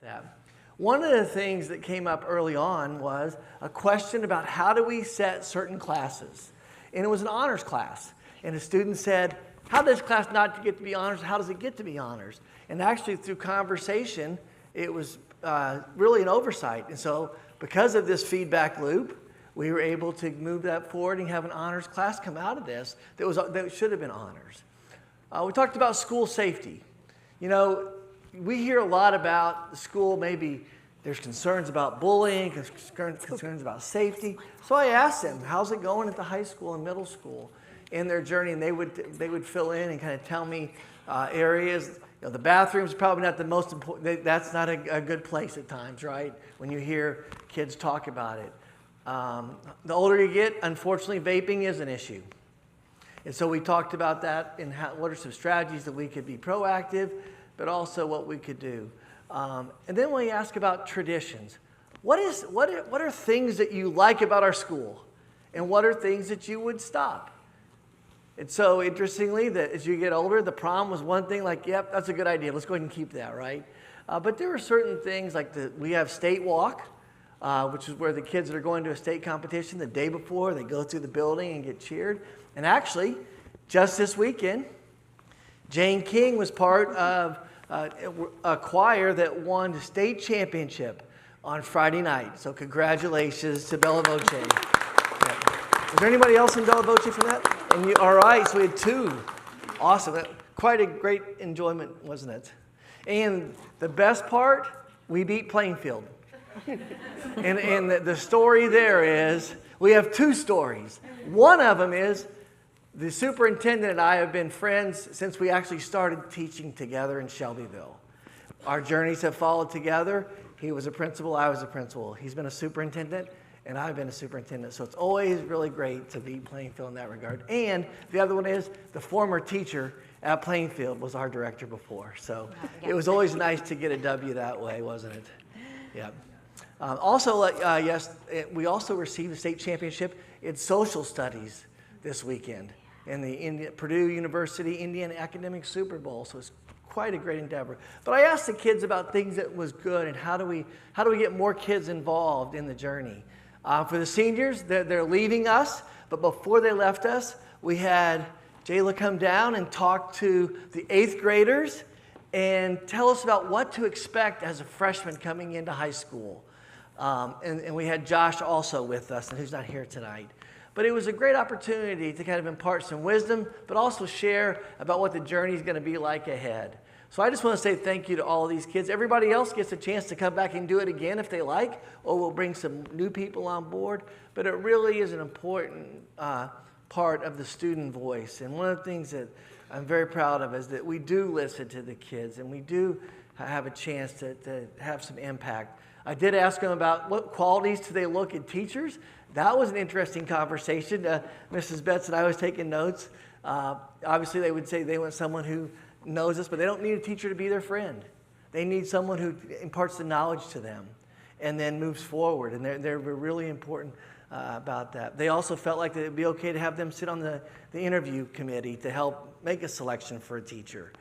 that. One of the things that came up early on was a question about how do we set certain classes. And it was an honors class. And a student said, how does class not get to be honors? How does it get to be honors? And actually through conversation, it was really an oversight. And so because of this feedback loop, we were able to move that forward and have an honors class come out of this that should have been honors. We talked about school safety. You know, we hear a lot about the school, maybe there's concerns about bullying, concerns about safety. So I asked them, how's it going at the high school and middle school in their journey? And they would fill in and kind of tell me areas. You know, the bathroom's probably not the most important. That's not a good place at times, right? When you hear kids talk about it. The older you get, unfortunately, vaping is an issue. And so we talked about that and what are some strategies that we could be proactive, but also what we could do. And then we ask about traditions. What are things that you like about our school? And what are things that you would stop? And so interestingly, that as you get older, the prom was one thing like, yep, that's a good idea. Let's go ahead and keep that, right? But there were certain things like we have state walk, which is where the kids that are going to a state competition the day before, they go through the building and get cheered. And actually, just this weekend, Jane King was part of a choir that won the state championship on Friday night. So congratulations to Bella Voce. Yeah. Was there anybody else in Bella Voce for that? And all right, so we had two. Awesome. Quite a great enjoyment, wasn't it? And the best part, we beat Plainfield. And the story there is, we have two stories. One of them is, the superintendent and I have been friends since we actually started teaching together in Shelbyville. Our journeys have followed together. He was a principal, I was a principal. He's been a superintendent, and I've been a superintendent. So it's always really great to beat Plainfield in that regard. And the other one is, the former teacher at Plainfield was our director before. So it was always nice to get a W that way, wasn't it? Yeah. Yes, we also received a state championship in social studies this weekend in the Purdue University Indiana Academic Super Bowl. So it's quite a great endeavor. But I asked the kids about things that was good and how do we get more kids involved in the journey. For the seniors, they're leaving us, but before they left us, we had Jayla come down and talk to the 8th graders and tell us about what to expect as a freshman coming into high school. And we had Josh also with us, and who's not here tonight. But it was a great opportunity to kind of impart some wisdom, but also share about what the journey is going to be like ahead. So I just want to say thank you to all of these kids. Everybody else gets a chance to come back and do it again if they like, or we'll bring some new people on board. But it really is an important part of the student voice. And one of the things that I'm very proud of is that we do listen to the kids, and we do have a chance to have some impact. I did ask them about what qualities do they look in teachers. That was an interesting conversation. Mrs. Betts and I was taking notes. Obviously, they would say they want someone who knows us, but they don't need a teacher to be their friend. They need someone who imparts the knowledge to them and then moves forward. And they're really important about that. They also felt like it would be okay to have them sit on the interview committee to help make a selection for a teacher.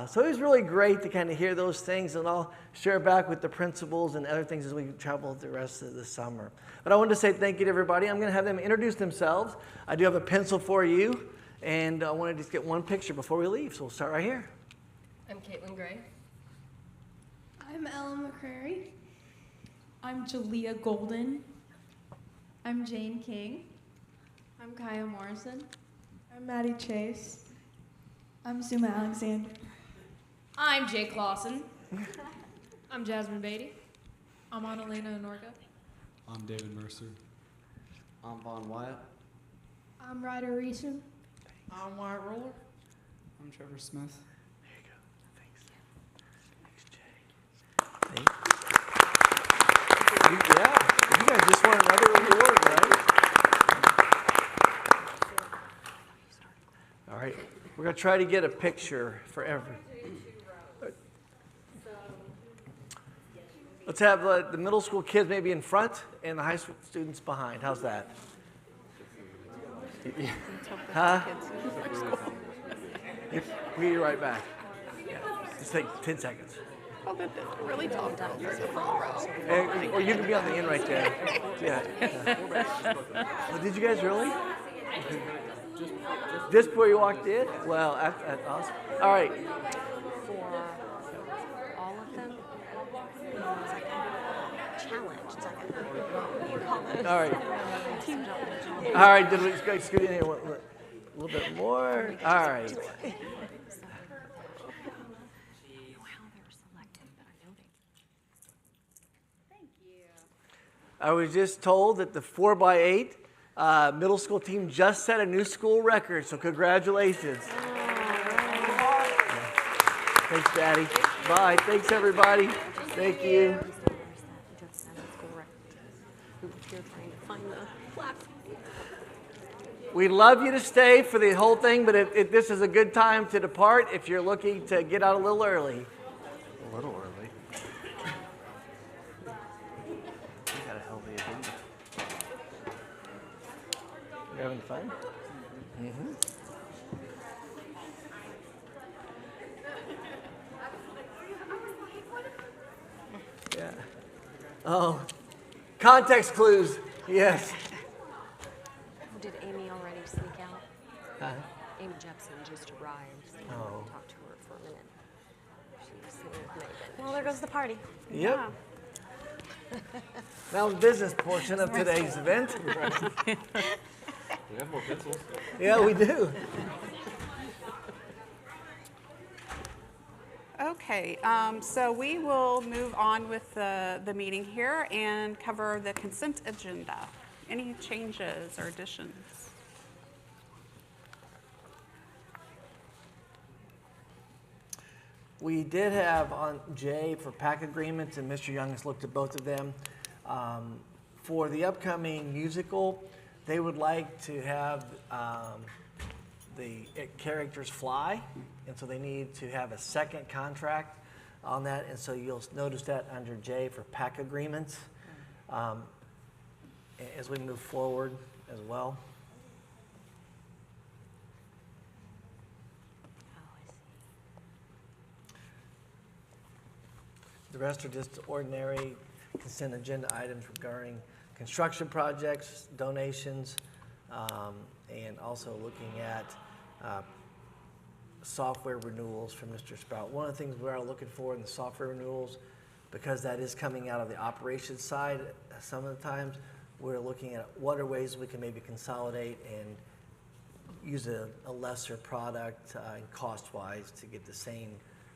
So it was really great to kind of hear those things, and I'll share back with the principals and other things as we travel the rest of the summer. But I wanted to say thank you to everybody. I'm going to have them introduce themselves. I do have a pencil for you, and I want to just get one picture before we leave, so we'll start right here. I'm Caitlin Gray. I'm Ella McCrary. I'm Jalea Golden. I'm Jane King. I'm Kaya Morrison. I'm Maddie Chase. I'm Zuma Alexander. I'm Jake Lawson. I'm Jasmine Beatty. I'm Annalena Anorga. I'm David Mercer. I'm Vaughn Wyatt. I'm Ryder Reeson. I'm Wyatt Roller. I'm Trevor Smith. There you go. Thanks. Thanks, Jay. Yeah, you guys just won another award, right? All right, we're going to try to get a picture for every. Let's have the middle school kids maybe in front and the high school students behind. How's that? Huh? We'll be right back. Yeah. Just take 10 seconds. Really tall girls in the front row. Or you can be on the end right there. Yeah. Well, did you guys really? Just before you walked in? Well, that's awesome. All right. For all of them, it was like a challenge. It's like you call it All right. team challenge. All right. Did we scoot in here a little bit more? All right. How they're selected, but I know they. I was just told that the 4x8 middle school team just set a new school record, so congratulations. Thanks, Daddy. Bye. Thanks, everybody. Thank you. Just set a school record. You're trying to find the plaques. We'd love you to stay for the whole thing, but this is a good time to depart if you're looking to get out a little early. A little early. We got a healthy agenda. You having fun? Mm-hmm. Yeah. Oh, context clues. Yes. Did Amy already sneak out? Huh? Amy Jepson just arrived. So Oh. I talked to her for a minute. She was sitting with Megan. Well, there goes the party. Yep. Now the business portion of today's event. We have more pencils. Yeah, we do. Okay, so we will move on with the meeting here and cover the consent agenda. Any changes or additions? We did have on Jay for PAC agreements, and Mr. Young has looked at both of them. For the upcoming musical, they would like to have the characters fly, and so they need to have a second contract on that, and so you'll notice that under J for PAC agreements as we move forward as well. The rest are just ordinary consent agenda items regarding construction projects, donations, and also looking at software renewals from Mr. Sprout. One of the things we are looking for in the software renewals, because that is coming out of the operations side some of the times, we're looking at what are ways we can maybe consolidate and use a lesser product and cost-wise to get the same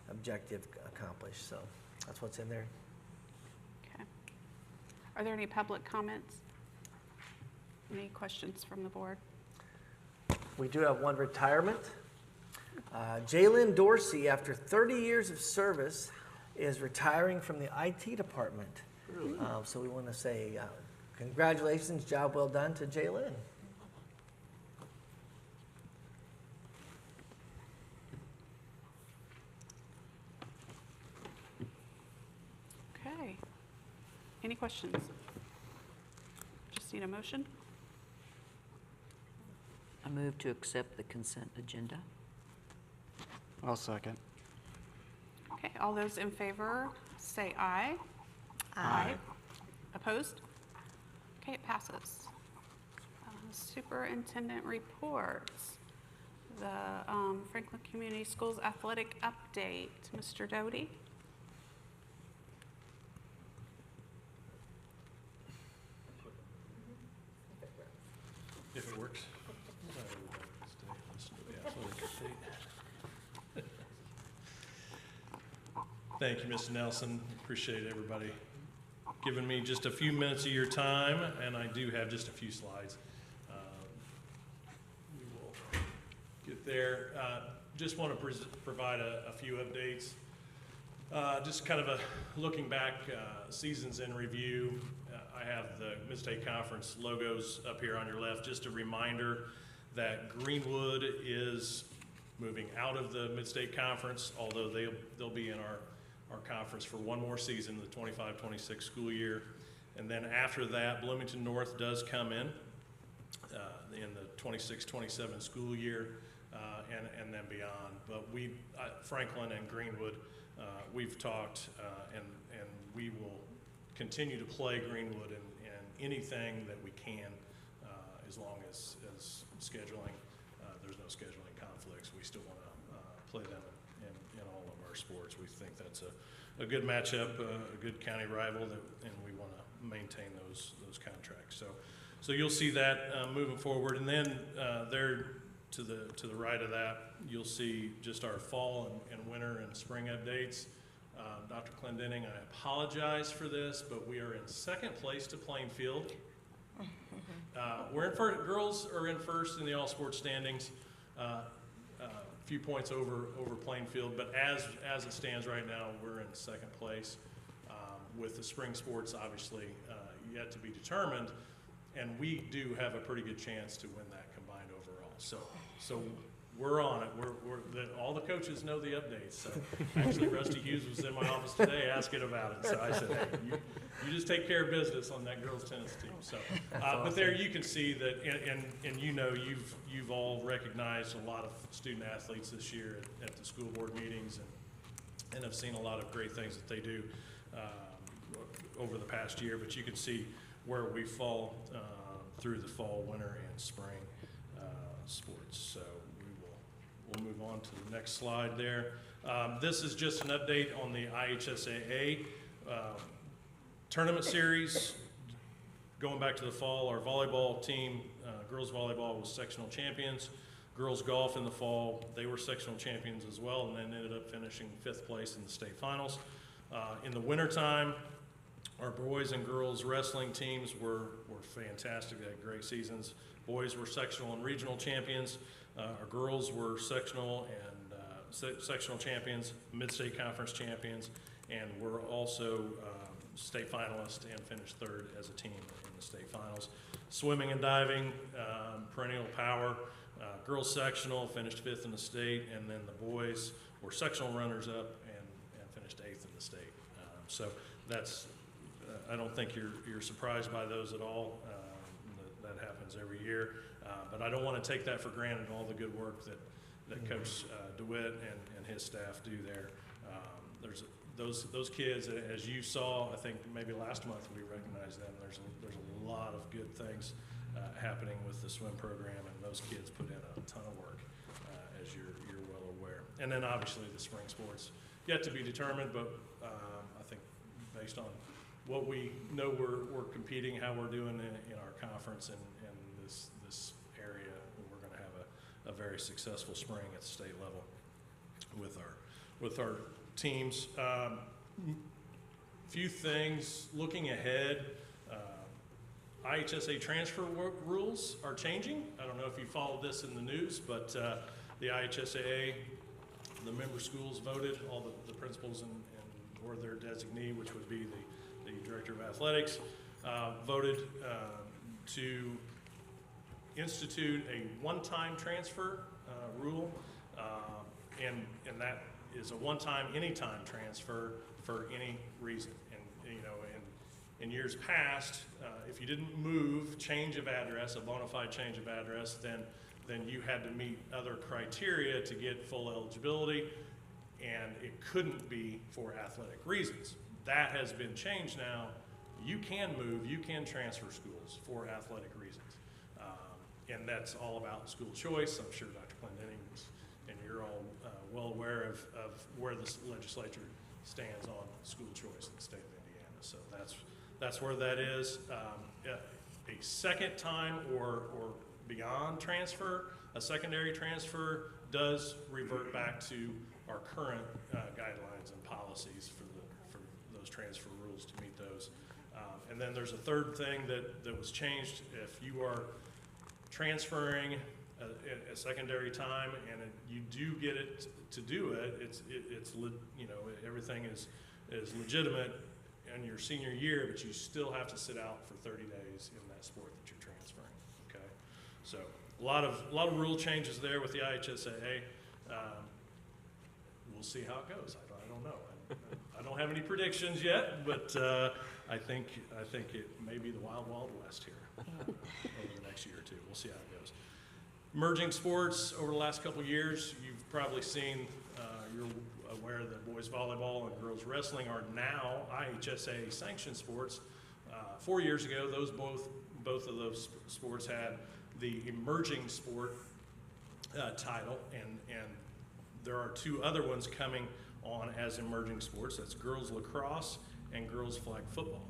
objective accomplished. So that's what's in there. Okay. Are there any public comments? Any questions from the board? We do have one retirement. Jalen Dorsey, after 30 years of service, is retiring from the IT department. So we want to say congratulations, job well done to Jalen. Okay. Any questions? Just need a motion. I move to accept the consent agenda. I'll second. Okay, all those in favor, say aye. Aye. Opposed? Okay, it passes. Superintendent reports. The Franklin Community Schools athletic update. Mr. Doty? If it works. Thank you, Mr. Nelson. Appreciate everybody giving me just a few minutes of your time, and I do have just a few slides. We will get there. Just want to provide a few updates. Just kind of a looking back, seasons in review. I have the Mid-State Conference logos up here on your left. Just a reminder that Greenwood is moving out of the Mid-State Conference, although they'll be in our conference for one more season, the 25-26 school year. And then after that, Bloomington North does come in the 26-27 school year and then beyond. But Franklin and Greenwood we've talked, and we will continue to play Greenwood in anything that we can, as long as scheduling, there's no scheduling conflicts. We still want to play them in all of our sports. We think that's a good matchup, a good county rival, and we want to maintain those contracts. So you'll see that moving forward, and then there to the right of that, you'll see just our fall and winter and spring updates. Dr. Clendenning, I apologize for this, but we are in second place to Plainfield. We're in first, girls are in first in the all sports standings, a few points over Plainfield, but as it stands right now, we're in second place, with the spring sports obviously yet to be determined, and we do have a pretty good chance to win that combined overall. So we're on it. All the coaches know the updates. So actually, Rusty Hughes was in my office today asking about it. So I said, hey, you just take care of business on that girls tennis team. So, but there you can see that, and you know, you've all recognized a lot of student athletes this year at the school board meetings, and have seen a lot of great things that they do over the past year. But you can see where we fall through the fall, winter, and spring sports. So we'll move on to the next slide there. This is just an update on the IHSAA tournament series. Going back to the fall, our volleyball team, girls volleyball, was sectional champions. Girls golf in the fall, they were sectional champions as well, and then ended up finishing 5th place in the state finals. In the wintertime, our boys and girls wrestling teams were fantastic. They had great seasons. Boys were sectional and regional champions. Our girls were sectional and sectional champions, mid-state conference champions, and we're also state finalists and finished 3rd as a team in the state finals. Swimming and diving, perennial power. Girls sectional finished 5th in the state, and then the boys were sectional runners-up and finished 8th in the state. So that's, I don't think you're surprised by those at all. That happens every year. But I don't want to take that for granted, all the good work that Coach DeWitt and his staff do there. There's those kids, as you saw, I think maybe last month we recognized them. There's a lot of good things happening with the swim program, and those kids put in a ton of work, as you're well aware. And then obviously the spring sports yet to be determined, but I think based on what we know we're competing, how we're doing in our conference and this area, we're going to have a very successful spring at the state level with our teams. Few things looking ahead. IHSA transfer rules are changing. I don't know if you followed this in the news, but the IHSAA, the member schools voted, all the principals or their designee, which would be the director of athletics, voted to institute a one-time transfer rule, and that is a one-time, anytime transfer for any reason. And you know, in years past, if you didn't move, change of address, a bona fide change of address, then you had to meet other criteria to get full eligibility, and it couldn't be for athletic reasons. That has been changed now. You can move, you can transfer schools for athletic reasons. And that's all about school choice. I'm sure Dr. Clendenning and you're all well aware of where the legislature stands on school choice in the state of Indiana. So that's where that is. A second time or beyond transfer, a secondary transfer does revert back to our current guidelines and policies for those transfer rules to meet those. And then there's a third thing that was changed. If you are transferring a secondary time and you do get it to do it, it's you know, everything is legitimate in your senior year, but you still have to sit out for 30 days in that sport that you're transferring. Okay, so a lot of rule changes there with the IHSAA. We'll see how it goes. I don't know. I don't have any predictions yet, but I think it may be the wild west here over the next year or two. We'll see how it goes. Emerging sports over the last couple of years, you've probably seen you're aware that boys volleyball and girls wrestling are now IHSA sanctioned sports. 4 years ago, both of those sports had the emerging sport title, and there are 2 other ones coming on as emerging sports. That's girls lacrosse and girls flag football.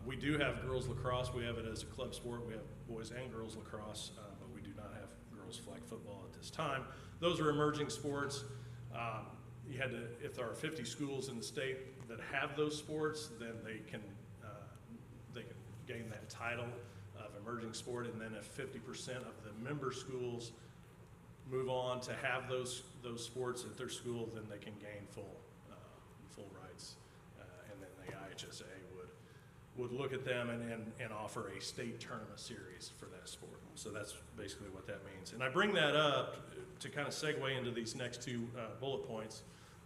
We do have girls lacrosse. We have it as a club sport. We have boys and girls lacrosse, but we do not have girls flag football at this time. Those are emerging sports. You had to, if there are 50 schools in the state that have those sports, then they can gain that title of emerging sport. And then if 50% of the member schools move on to have those sports at their school, then they can gain full rights. And then the IHSA would look at them and offer a state tournament series for that sport. So that's basically what that means. And I bring that up to kind of segue into these next 2 bullet points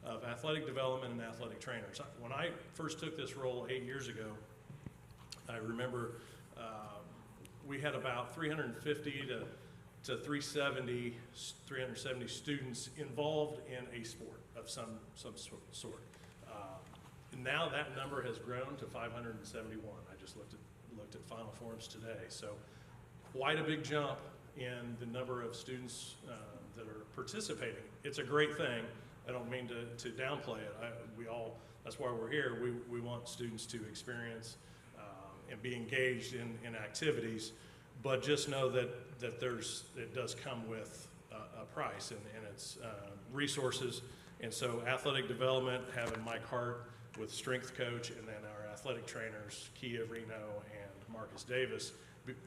of athletic development and athletic trainers. When I first took this role 8 years ago, I remember we had about 350 to 370 students involved in a sport of some sort. Now that number has grown to 571. I just looked at final forms today. So quite a big jump in the number of students that are participating. It's a great thing. I don't mean to downplay it. That's why we're here. We want students to experience and be engaged in activities, but just know that it does come with a price and its resources. And so athletic development, having Mike Hart with strength coach, and then our athletic trainers, Kia Reno and Marcus Davis,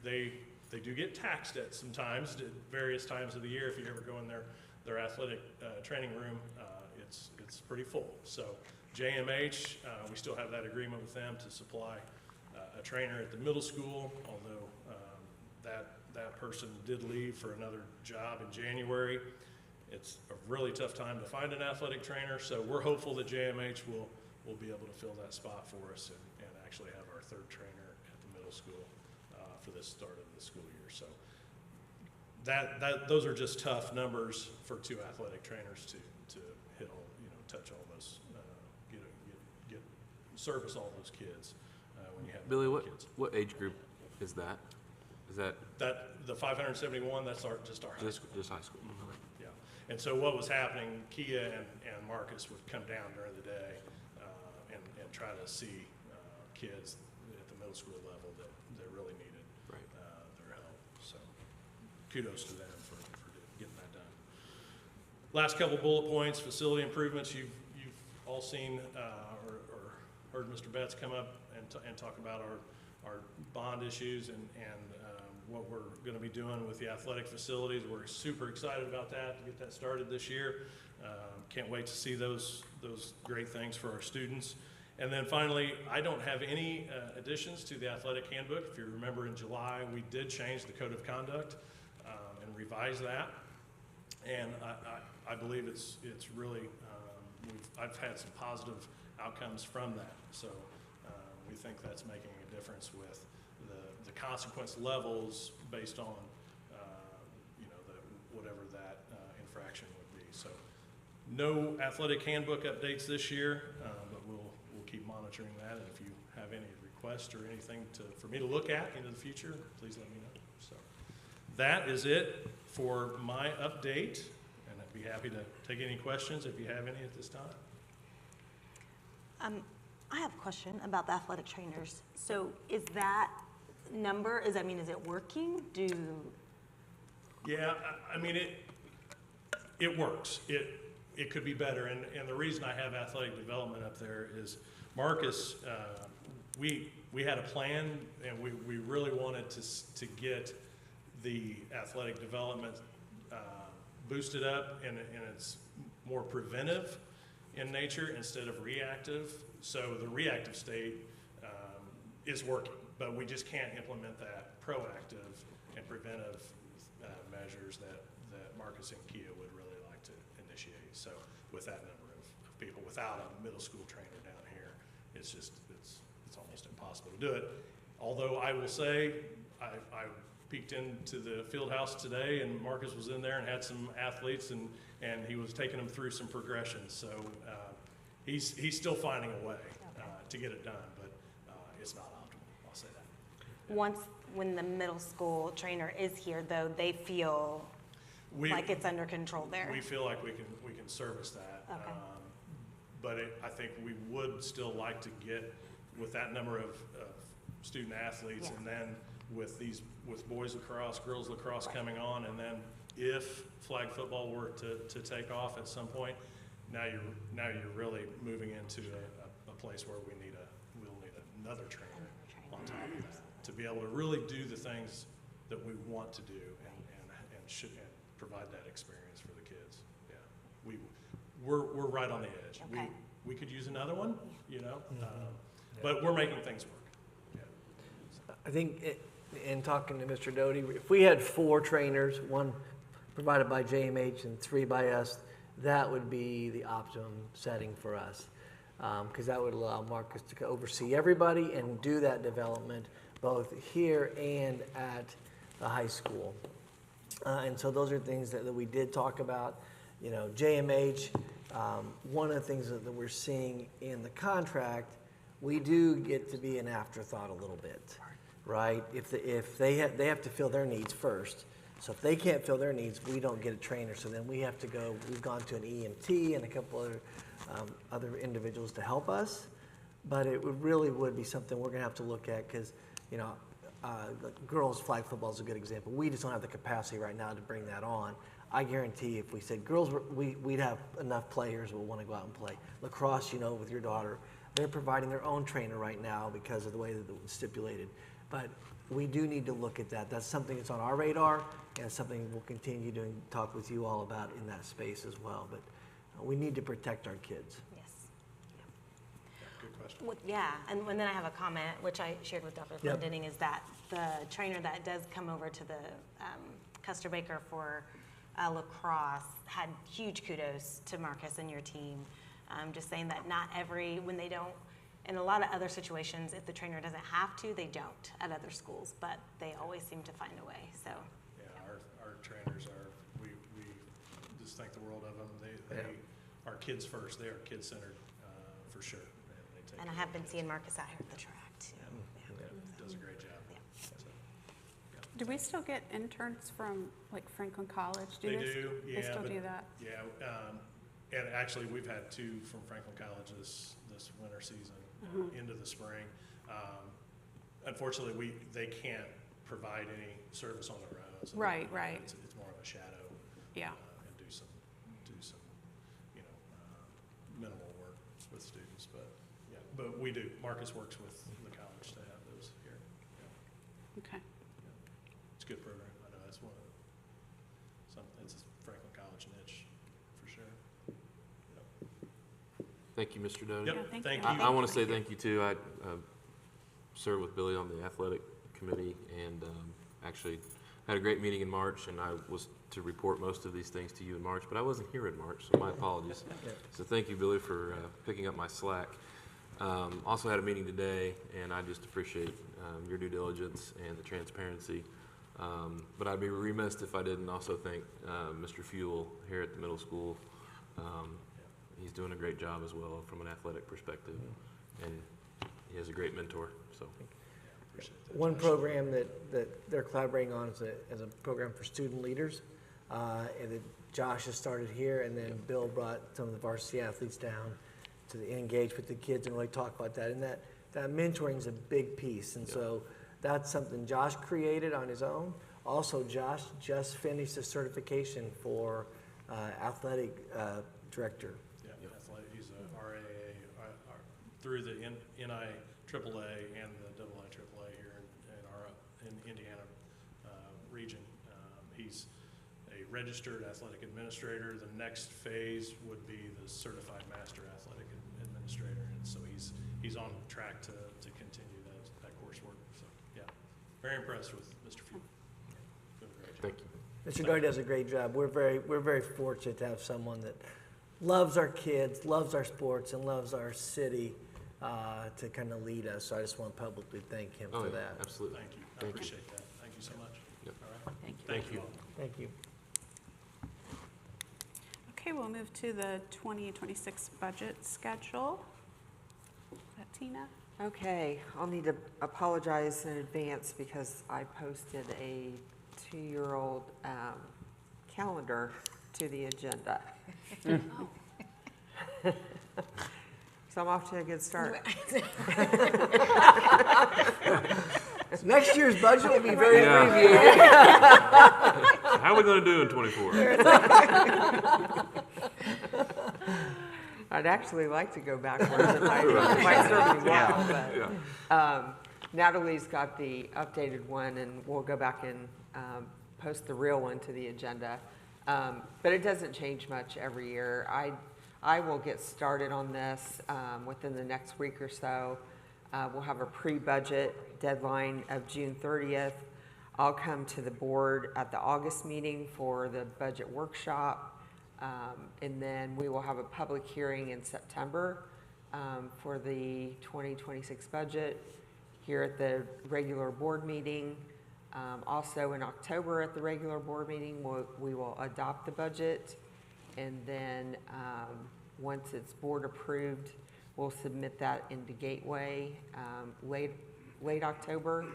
they do get taxed at sometimes, at various times of the year. If you ever go in their athletic training room, it's pretty full. So JMH, we still have that agreement with them to supply a trainer at the middle school, although that person did leave for another job in January. It's a really tough time to find an athletic trainer, so we're hopeful that JMH will be able to fill that spot for us and actually have our 3rd trainer at the middle school for this start of the school year. So those are just tough numbers for 2 athletic trainers to hit all, touch all those, get service all those kids when you have Billy, kids. what age group is that? Is that the 571? That's just our high school. Just high school. Yeah. And so what was happening, Kia and Marcus would come down during the day and try to see kids at the middle school level that really needed their help. So kudos to them for getting that done. Last couple bullet points, facility improvements. You've all seen or heard Mr. Betts come up and talk about our bond issues and what we're going to be doing with the athletic facilities. We're super excited about that, to get that started this year. Can't wait to see those great things for our students. And then finally, I don't have any additions to the athletic handbook. If you remember, in July, we did change the code of conduct and revise that. And I believe it's really, I've had some positive outcomes from that. So we think that's making a difference with the consequence levels based on, whatever that infraction would be. So no athletic handbook updates this year, but we'll keep monitoring that. And if you have any requests or anything for me to look at into the future, please let me know. So that is it for my update, and I'd be happy to take any questions if you have any at this time. I have a question about the athletic trainers. So is that number, is it working? Yeah, I mean, it works. It could be better, and the reason I have athletic development up there is Marcus, we had a plan, and we really wanted to get the athletic development boosted up, and it's more preventive in nature instead of reactive. So the reactive state is working, but we just can't implement that proactive and preventive measures that Marcus and Kia would really like to initiate. So with that number of people, without a middle school trainer down here, it's almost impossible to do it. Although I will say, I peeked into the field house today, and Marcus was in there and had some athletes, and and he was taking them through some progressions. So he's still finding a way to get it done, but it's not optimal. I'll say that. When the middle school trainer is here, though, they feel like it's under control there. We feel like we can service that. Okay. But I think we would still like to get with that number of student athletes, and then with boys lacrosse, girls lacrosse coming on, and then if flag football were to take off at some point, now you're really moving into a place where we'll need another trainer on top of that to be able to really do the things that we want to do and should provide that experience for the kids. Yeah, we're right on the edge. Okay. We could use another one, but we're making things work. Yeah. I think in talking to Mr. Doty, if we had 4 trainers, 1 provided by JMH and 3 by us, that would be the optimum setting for us. Because that would allow Marcus to oversee everybody and do that development both here and at the high school. And so those are things that we did talk about. JMH, one of the things that we're seeing in the contract, we do get to be an afterthought a little bit, right? If they have to fill their needs first. So if they can't fill their needs, we don't get a trainer. So then we've gone to an EMT and a couple other individuals to help us. But it really would be something we're gonna have to look at because, girls flag football is a good example. We just don't have the capacity right now to bring that on. I guarantee if we said girls, we'd have enough players who will want to go out and play. Lacrosse, with your daughter, they're providing their own trainer right now because of the way that it was stipulated. But we do need to look at that. That's something that's on our radar, and it's something we'll continue to talk with you all about in that space as well. But we need to protect our kids. Yes. Good question. Yeah, and then I have a comment, which I shared with Dr. Yep. Glendening, is that the trainer that does come over to the Custer Baker for lacrosse had huge kudos to Marcus and your team. Just saying that when they don't, in a lot of other situations, if the trainer doesn't have to, they don't at other schools, but they always seem to find a way, so. Yeah, our trainers we just think the world of them. They are kids first. They are kid-centered for sure. And I have been seeing Marcus out here at the track too. Does a great job. Yeah. So, Do we still get interns from like Franklin College? They do, yeah. They still do that? Yeah, and actually we've had 2 from Franklin College this winter season into the spring. Unfortunately, they can't provide any service on their own. So Right. It's more of a shadow. Yeah. And do some minimal work with students, but we do. Marcus works with the college to have those here. Yeah. Okay. It's a good program. I know that's it's a Franklin College niche for sure. Thank you, Mr. Doty. Yep. Yeah, thank Thank you. you. I want to say thank you too. I served with Billy on the athletic committee and actually had a great meeting in March, and I was to report most of these things to you in March, but I wasn't here in March, so my apologies. So thank you, Billy, for picking up my slack. Also had a meeting today, and I just appreciate your due diligence and the transparency. But I'd be remiss if I didn't also thank Mr. Fuel here at the middle school. He's doing a great job as well from an athletic perspective, and he has a great mentor. So, Appreciate that. One program that they're collaborating on is a program for student leaders, and that Josh has started here, and then Bill brought some of the varsity athletes down to engage with the kids and really talk about that. And that mentoring is a big piece, and so that's something Josh created on his own. Also, Josh just finished a certification for athletic director. Yeah, athletic. He's a RAA through the NIAAA and the IIAAA here in Indiana region. He's a registered athletic administrator. The next phase would be the certified master athletic administrator, and so he's on track to continue that coursework. So yeah, very impressed with Mr. Fuel. Doing a great job. thank you. Mr. Doty does a great job. We're very fortunate to have someone that loves our kids, loves our sports, and loves our city to kind of lead us. So I just want to publicly thank him for that. Absolutely. Thank you. I Thank you. appreciate that. Thank you so much. Yep. All right. Thank you. Thank you all. Thank you. Okay, we'll move to the 2026 budget schedule. Is that Tina? Okay, I'll need to apologize in advance because I posted a 2-year-old calendar to the agenda. So I'm off to a good start. So next year's budget will be very Yeah. abbreviated. How are we gonna do in '24? I'd actually like to go backwards, and I certainly will, but Natalie's got the updated one, and we'll go back and post the real one to the agenda. But it doesn't change much every year. I will get started on this within the next week or so. We'll have a pre-budget deadline of June 30th. I'll come to the board at the August meeting for the budget workshop. And then we will have a public hearing in September for the 2026 budget here at the regular board meeting. Also in October at the regular board meeting, we will adopt the budget. And then once it's board approved, we'll submit that into Gateway late October.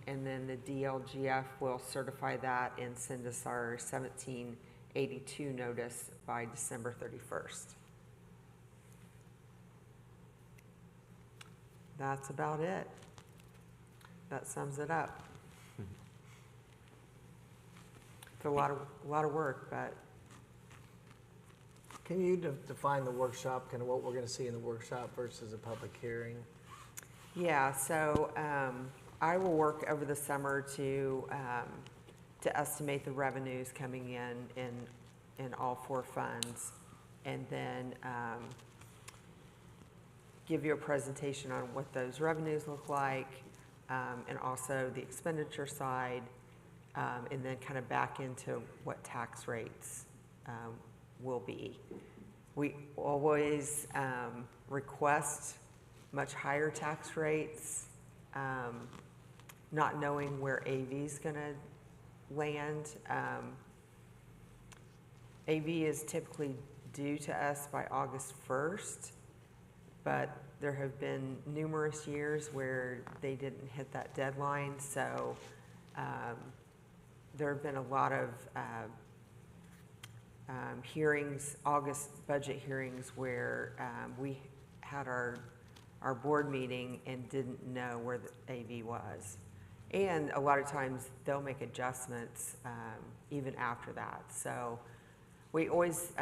And then the DLGF will certify that and send us our 1782 notice by December 31st. That's about it. That sums it up. It's a lot of work, but Can you define the workshop, kind of what we're going to see in the workshop versus a public hearing? yeah. So I will work over the summer to estimate the revenues coming in all 4 funds, and then give you a presentation on what those revenues look like, and also the expenditure side, and then kind of back into what tax rates will be. We always request much higher tax rates, not knowing where AV is going to land. AV is typically due to us by August 1st, but there have been numerous years where they didn't hit that deadline, so there have been a lot of hearings, August budget hearings, where we had our board meeting and didn't know where the AV was. And a lot of times they'll make adjustments even after that. So we always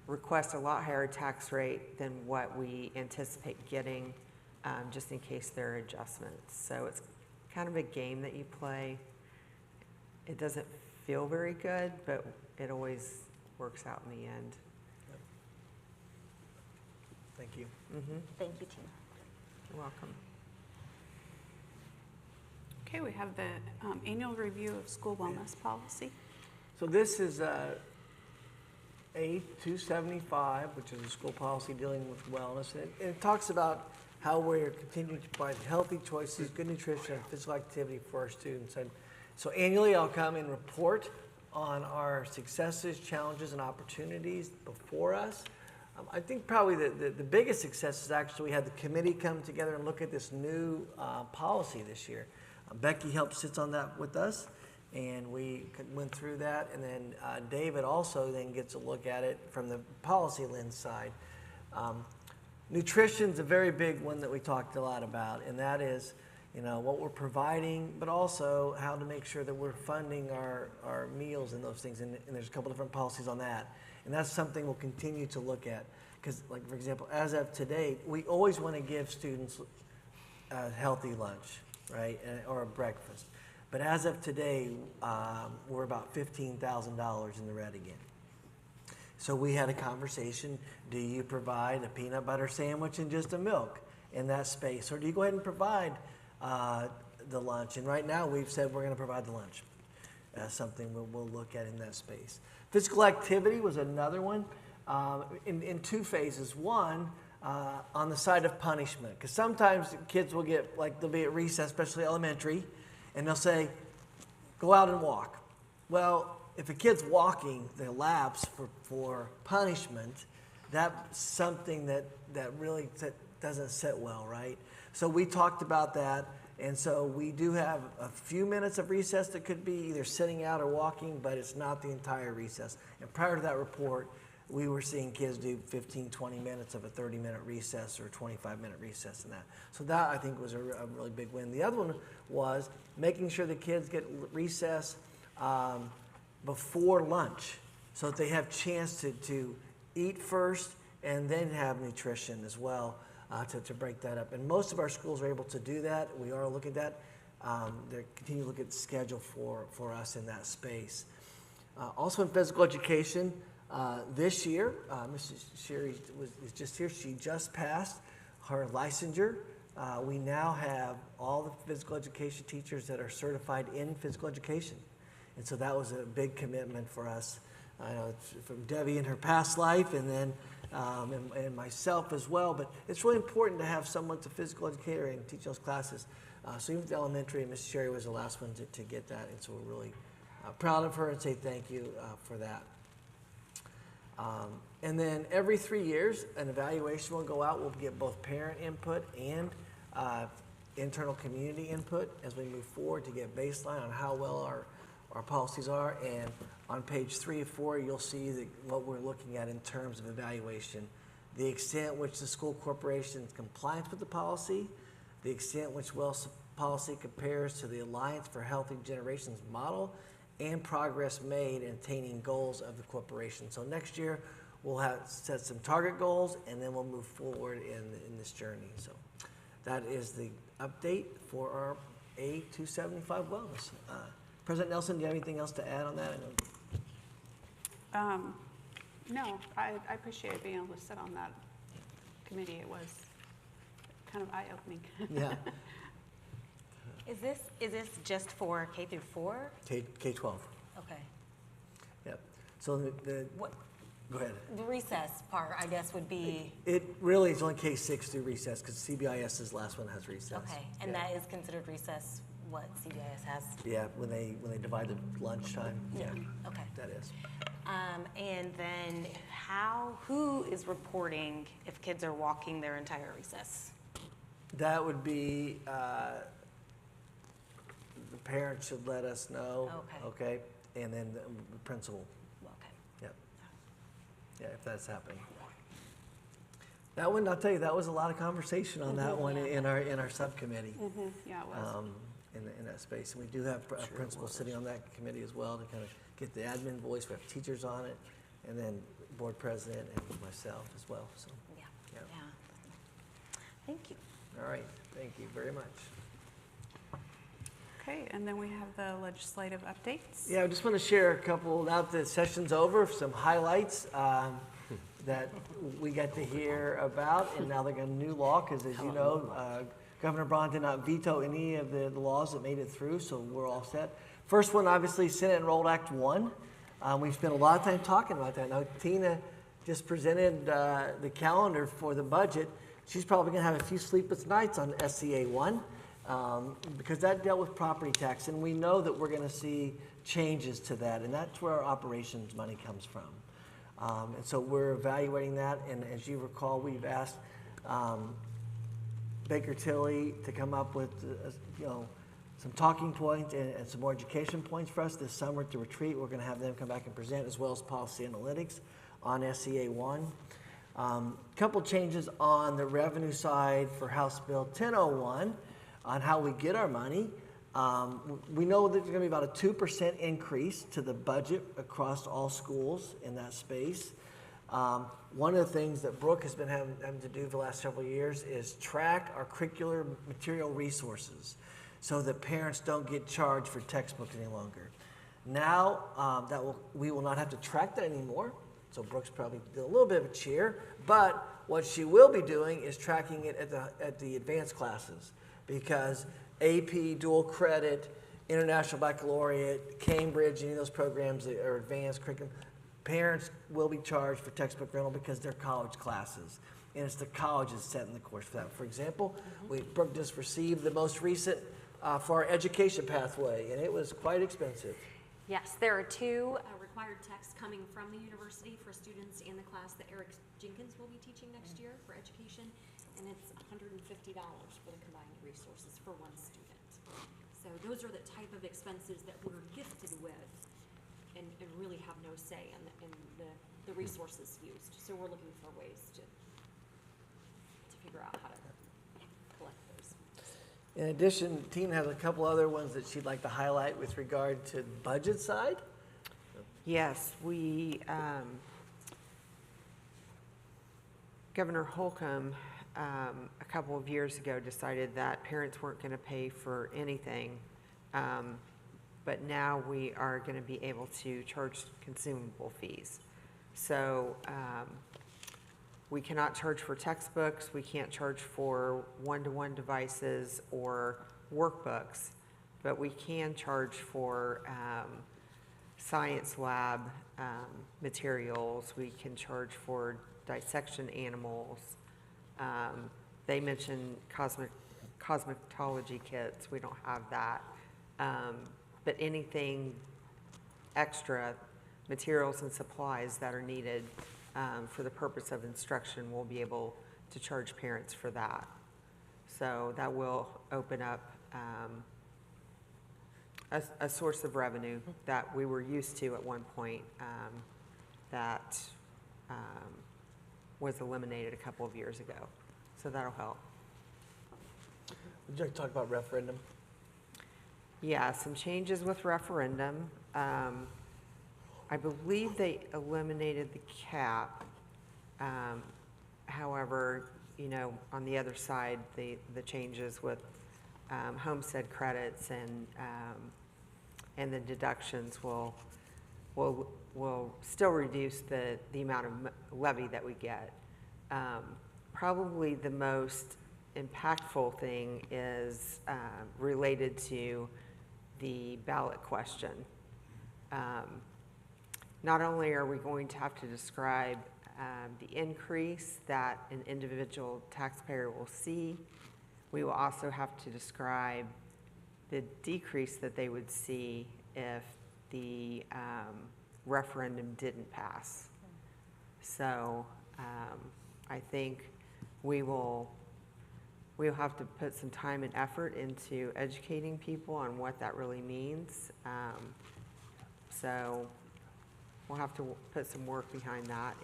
request a lot higher tax rate than what we anticipate getting, just in case there are adjustments. So it's kind of a game that you play. It doesn't feel very good, but it always works out in the end. Thank you. Thank you, Tina. You're welcome. Okay, we have the annual review of school wellness policy. So this is A275, which is a school policy dealing with wellness. And it talks about how we're continuing to provide healthy choices, good nutrition, and physical activity for our students. And so annually I'll come and report on our successes, challenges, and opportunities before us. I think probably the biggest success is actually we had the committee come together and look at this new policy this year. Becky helped sit on that with us, and we went through that. And then David also then gets a look at it from the policy lens side. Nutrition's a very big one that we talked a lot about, and that is, you know, what we're providing, but also how to make sure that we're funding our meals and those things. And there's a couple different policies on that. And that's something we'll continue to look at. Because, like, for example, as of today, we always want to give students a healthy lunch, right, or a breakfast. But as of today, we're about $15,000 in the red again. So we had a conversation, do you provide a peanut butter sandwich and just a milk in that space? Or do you go ahead and provide the lunch? And right now we've said we're going to provide the lunch. Something we'll look at in that space. Physical activity was another one in 2 phases. One, on the side of punishment, because sometimes kids will get, like, they'll be at recess, especially elementary, and they'll say, go out and walk. Well, if a kid's walking the laps for punishment, that's something that really doesn't sit well, right? So we talked about that, and so we do have a few minutes of recess that could be either sitting out or walking, but it's not the entire recess. And prior to that report, we were seeing kids do 15, 20 minutes of a 30-minute recess or a 25-minute recess in that. So that, I think, was a really big win. The other one was making sure the kids get recess before lunch so that they have chance to eat first and then have nutrition as well to break that up. And most of our schools are able to do that. We are looking at that. They continue to look at the schedule for us in that space. Also in physical education, this year, Mrs. Sherry is just here. She just passed her licensure. We now have all the physical education teachers that are certified in physical education. And so that was a big commitment for us. I know it's from Debbie in her past life, and then and myself as well. But it's really important to have someone that's a physical educator and teach those classes. So even with the elementary, Mrs. Sherry was the last one to get that, and so we're really proud of her and say thank you for that. And then every 3 years, an evaluation will go out. We'll get both parent input and internal community input as we move forward to get baseline on how well our policies are. And on page 3 of 4, you'll see what we're looking at in terms of evaluation. The extent which the school corporation is compliant with the policy, the extent which WELS policy compares to the Alliance for Healthy Generations model, and progress made in attaining goals of the corporation. So next year, we'll have set some target goals, and then we'll move forward in this journey. So that is the update for our A275 wellness. President Nelson, do you have anything else to add on that? No, I appreciate being able to sit on that committee. It was kind of eye-opening. Yeah. Is this just for K through 4? K-12. Okay. Yep. So What, go ahead. the recess part, I guess, would be, It really is only K-6 through recess because CBIS's last one has recess. okay, and Yeah. that is considered recess, what CBIS has? Yeah, when they divide the lunchtime. Yeah. Okay. That is. And then who is reporting if kids are walking their entire recess? That would be, the parents should let us know. Okay. Okay, and then the principal. Okay. Yep. Yeah, if that's happening. That one, I'll tell you, that was a lot of conversation on that one in our subcommittee. Yeah, it was. In that space. And we do have a principal sitting on that committee as well to kind of get the admin voice. We have teachers on it, and then board president and myself as well. So, Yeah. yeah. Thank you. All right, thank you very much. Okay, and then we have the legislative updates. Yeah, I just want to share a couple, now that the session's over, some highlights that we got to hear about. And now they're going to new law, because as you know, Governor Braun did not veto any of the laws that made it through, so we're all set. First one, obviously, Senate Enrolled Act 1. We've spent a lot of time talking about that. Now, Tina just presented the calendar for the budget. She's probably going to have a few sleepless nights on SCA 1 because that dealt with property tax, and we know that we're going to see changes to that, and that's where our operations money comes from. And so we're evaluating that, and as you recall, we've asked Baker Tilly to come up with, some talking points and some more education points for us this summer at the retreat. We're going to have them come back and present, as well as policy analytics on SCA 1. Couple changes on the revenue side for House Bill 1001 on how we get our money. We know that there's going to be about a 2% increase to the budget across all schools in that space. One of the things that Brooke has been having to do for the last several years is track our curricular material resources so that parents don't get charged for textbooks any longer. Now, we will not have to track that anymore. So Brooke's probably did a little bit of a cheer, but what she will be doing is tracking it at the advanced classes, because AP, dual credit, International Baccalaureate, Cambridge, any of those programs that are advanced curriculum, parents will be charged for textbook rental because they're college classes, and it's the colleges setting the course for that. For example, Brooke just received the most recent for our education pathway, and it was quite expensive. Yes, there are two required texts coming from the university for students in the class that Eric Jenkins will be teaching next year for education, and it's $150 for the combined resources for one student. So those are the type of expenses that we're gifted with and really have no say in the resources used. So we're looking for ways to figure out how to collect those. In addition, Tina has a couple other ones that she'd like to highlight with regard to the budget side. Yes, Governor Holcomb, a couple of years ago, decided that parents weren't going to pay for anything, but now we are going to be able to charge consumable fees. So we cannot charge for textbooks, we can't charge for one-to-one devices or workbooks, but we can charge for science lab materials, we can charge for dissection animals. They mentioned cosmetology kits, we don't have that. But anything extra, materials and supplies that are needed for the purpose of instruction, we'll be able to charge parents for that. So that will open up a source of revenue that we were used to at one point that was eliminated a couple of years ago. So that'll help. Would you like to talk about referendum? Yeah, some changes with referendum. I believe they eliminated the cap. However, you know, on the other side, the changes with homestead credits and the deductions will still reduce the amount of levy that we get. Probably the most impactful thing is related to the ballot question. Not only are we going to have to describe the increase that an individual taxpayer will see, we will also have to describe the decrease that they would see if the referendum didn't pass. So I think we'll have to put some time and effort into educating people on what that really means. So we'll have to put some work behind that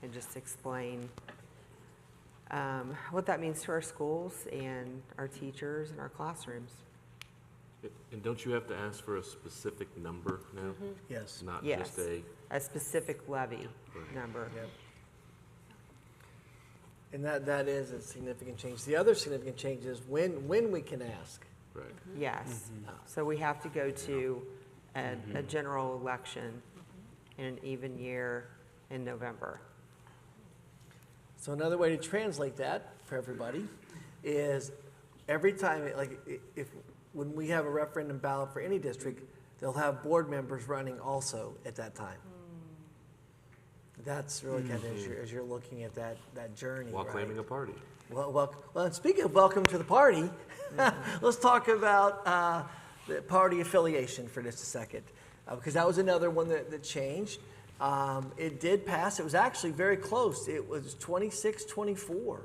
and just explain what that means to our schools and our teachers and our classrooms. And don't you have to ask for a specific number now? Yes. Not Yes, just a specific levy number. Yep. And that is a significant change. The other significant change is when we can ask. Right. Yes. So we have to go to a general election in an even year in November. So another way to translate that for everybody is every time, when we have a referendum ballot for any district, they'll have board members running also at that time. That's really kind of as you're looking at that journey. While right? claiming a party. Well, and speaking of welcome to the party, let's talk about the party affiliation for just a second, because that was another one that changed. It did pass. It was actually very close. It was 26-24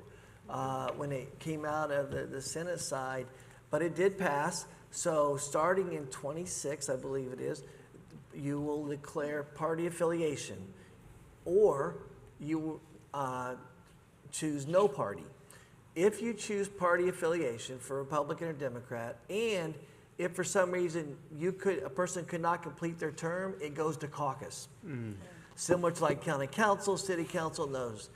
when it came out of the Senate side, but it did pass. So starting in 26, I believe it is, you will declare party affiliation, or you choose no party. If you choose party affiliation for Republican or Democrat, and if for some reason a person could not complete their term, it goes to caucus. Similar to like county council, city council, and those.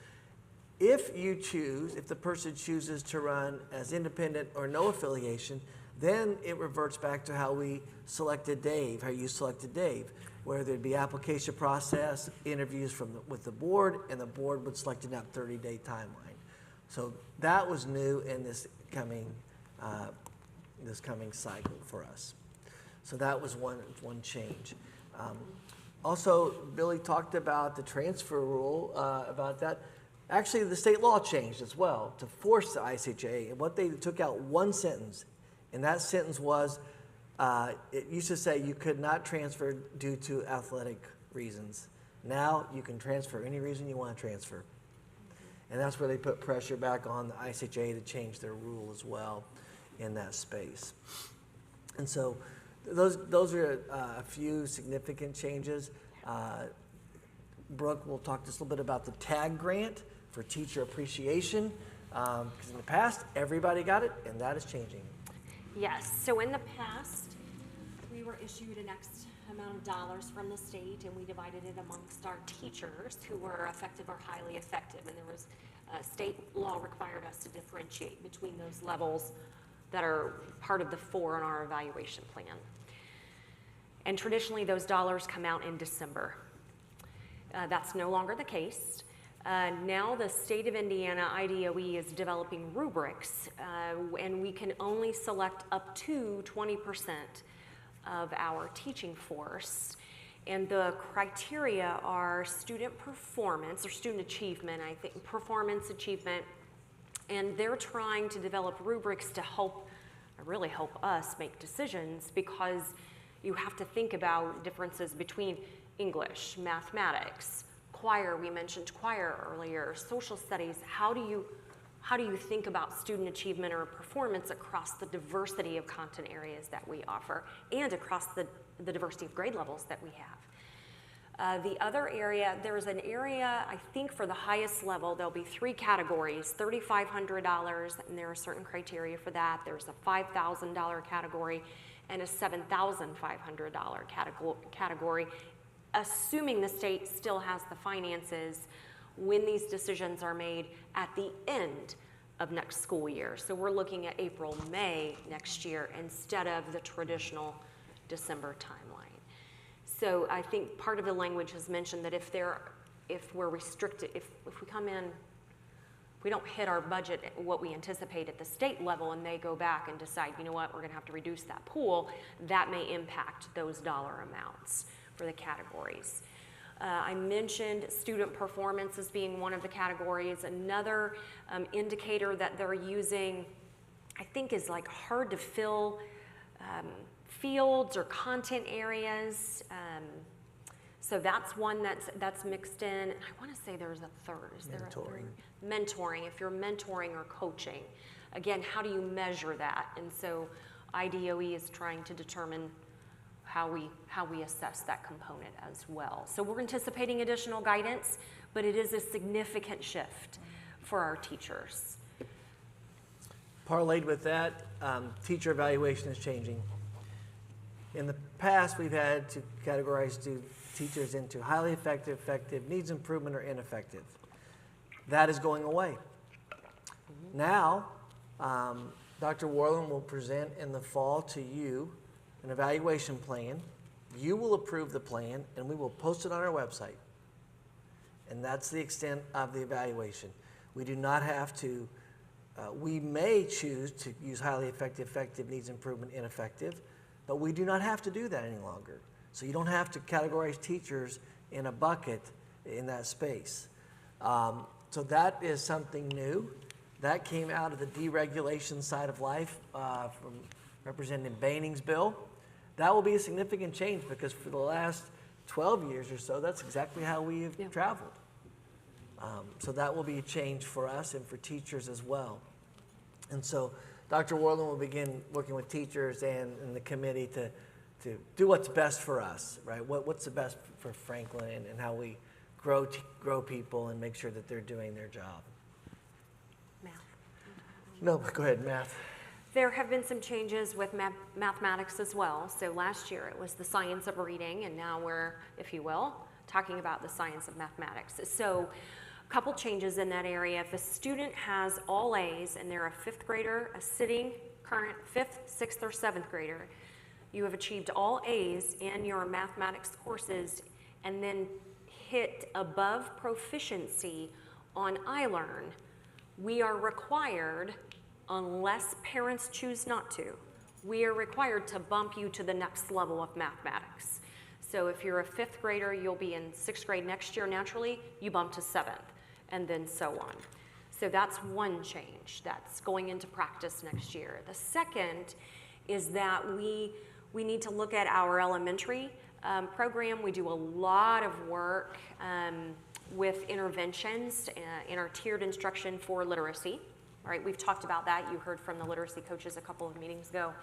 If the person chooses to run as independent or no affiliation, then it reverts back to how we selected Dave, how you selected Dave, where there'd be application process, interviews with the board, and the board would select in that 30-day timeline. So that was new in this coming cycle for us. So that was one change. Also, Billy talked about the transfer rule, about that. Actually, the state law changed as well to force the ICHA, and what they took out one sentence, and that sentence was, it used to say you could not transfer due to athletic reasons. Now you can transfer any reason you want to transfer. And that's where they put pressure back on the ICHA to change their rule as well in that space. And so those are a few significant changes. Brooke will talk just a little bit about the TAG grant for teacher appreciation, because in the past, everybody got it, and that is changing. Yes, so in the past, we were issued an X amount of dollars from the state, and we divided it amongst our teachers who were effective or highly effective, and there was, state law required us to differentiate between those levels that are part of the 4 in our evaluation plan. And traditionally, those dollars come out in December. That's no longer the case. Now the state of Indiana, IDOE, is developing rubrics, and we can only select up to 20% of our teaching force. And the criteria are student performance, or student achievement, I think, performance achievement. And they're trying to develop rubrics to help, really help us make decisions, because you have to think about differences between English, mathematics, choir, we mentioned choir earlier, social studies. How do you think about student achievement or performance across the diversity of content areas that we offer and across the diversity of grade levels that we have? The other area, there's an area, I think for the highest level, there'll be 3 categories, $3,500, and there are certain criteria for that. There's a $5,000 category and a $7,500 category, assuming the state still has the finances when these decisions are made at the end of next school year. So we're looking at April, May next year instead of the traditional December timeline. So I think part of the language has mentioned that if we're restricted, if we come in, we don't hit our budget at what we anticipate at the state level, and they go back and decide, you know what, we're going to have to reduce that pool, that may impact those dollar amounts for the categories. I mentioned student performance as being one of the categories. Another indicator that they're using, I think, is like hard to fill fields or content areas. So that's one that's mixed in. I want to say there's a third. Is there a third? Mentoring. If you're mentoring or coaching, again, how do you measure that? And so IDOE is trying to determine how we assess that component as well. So we're anticipating additional guidance, but it is a significant shift for our teachers. Parlayed with that, teacher evaluation is changing. In the past, we've had to categorize teachers into highly effective, effective, needs improvement, or ineffective. That is going away. Now, Dr. Worland will present in the fall to you an evaluation plan. You will approve the plan, and we will post it on our website. And that's the extent of the evaluation. We do not have to, we may choose to use highly effective, effective, needs improvement, ineffective, but we do not have to do that any longer. So you don't have to categorize teachers in a bucket in that space. So that is something new. That came out of the deregulation side of life from Representative Baining's bill. That will be a significant change, because for the last 12 years or so, that's exactly how we have traveled. So that will be a change for us and for teachers as well. And so Dr. Worland will begin working with teachers and the committee to do what's best for us, right? What's the best for Franklin, and how we grow people and make sure that they're doing their job. Math. No, go ahead, math. There have been some changes with mathematics as well. So last year it was the science of reading, and now we're, if you will, talking about the science of mathematics. So a couple changes in that area. If a student has all A's and they're a 5th grader, a sitting current 5th, 6th, or 7th grader, you have achieved all A's in your mathematics courses and then hit above proficiency on iLearn, we are required, unless parents choose not to, we are required to bump you to the next level of mathematics. So if you're a 5th grader, you'll be in 6th grade next year naturally, you bump to 7th, and then so on. So that's one change that's going into practice next year. The second is that we We need to look at our elementary program. We do a lot of work with interventions in our tiered instruction for literacy. All right, we've talked about that. You heard from the literacy coaches a couple of meetings ago.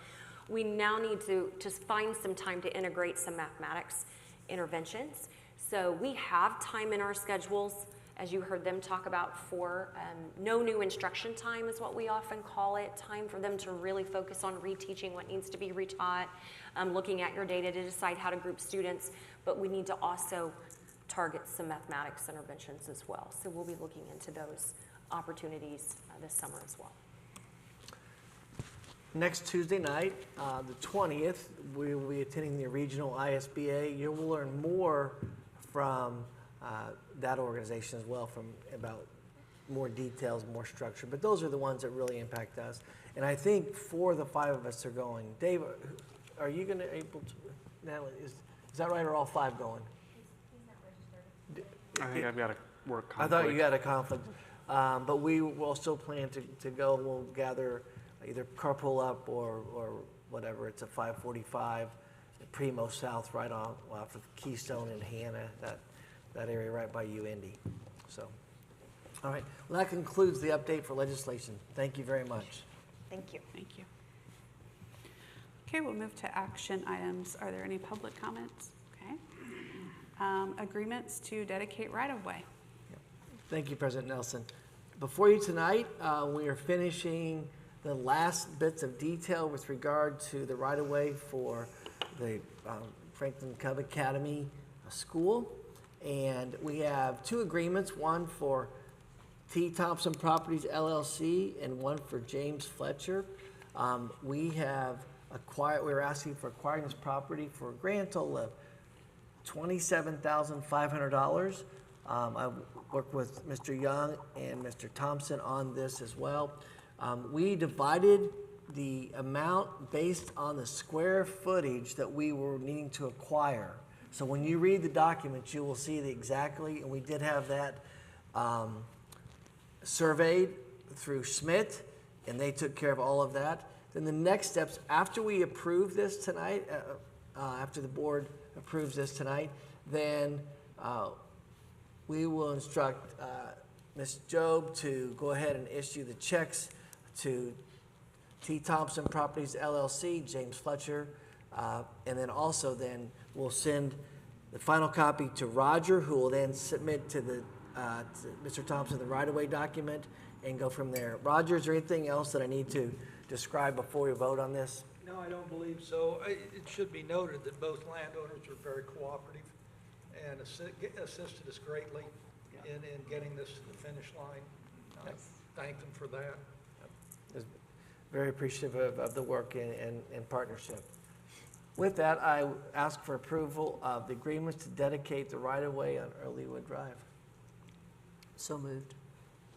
We now need to find some time to integrate some mathematics interventions. So we have time in our schedules, as you heard them talk about, for no new instruction time is what we often call it, time for them to really focus on reteaching what needs to be retaught, looking at your data to decide how to group students, but we need to also target some mathematics interventions as well. So we'll be looking into those opportunities this summer as well. Next Tuesday night, the 20th, we will be attending the regional ISBA. You will learn more from that organization as well, about more details, more structure. But those are the ones that really impact us. And I think 4 of the 5 of us are going. Dave, are you going to able to? Natalie, is that right? Or all 5 going? I think I've got a work conflict. I thought you had a conflict. But we will still plan to go. We'll gather either carpool up or whatever. It's a 5:45, Primo South, right off of Keystone and Hannah, that area right by you, Indy. So, all right. Well, that concludes the update for legislation. Thank you very much. Thank you. Thank you. Okay, we'll move to action items. Are there any public comments? Okay. Agreements to dedicate right-of-way. Thank you, President Nelson. Before you tonight, we are finishing the last bits of detail with regard to the right-of-way for the Franklin Cub Academy School. And we have 2 agreements, one for T. Thompson Properties LLC and one for James Fletcher. We're asking for acquiring this property for a grand total of $27,500. I worked with Mr. Young and Mr. Thompson on this as well. We divided the amount based on the square footage that we were needing to acquire. So when you read the documents, you will see exactly, and we did have that surveyed through Schmidt, and they took care of all of that. Then the next steps, after we approve this tonight, after the board approves this tonight, then we will instruct Ms. Job to go ahead and issue the checks to T. Thompson Properties LLC, James Fletcher, and then also then we'll send the final copy to Roger, who will then submit to Mr. Thompson the right-of-way document and go from there. Roger, is there anything else that I need to describe before we vote on this? No, I don't believe so. It should be noted that both landowners were very cooperative and assisted us greatly in getting this to the finish line. I thank them for that. Very appreciative of the work and partnership. With that, I ask for approval of the agreements to dedicate the right-of-way on Earlywood Drive. So moved.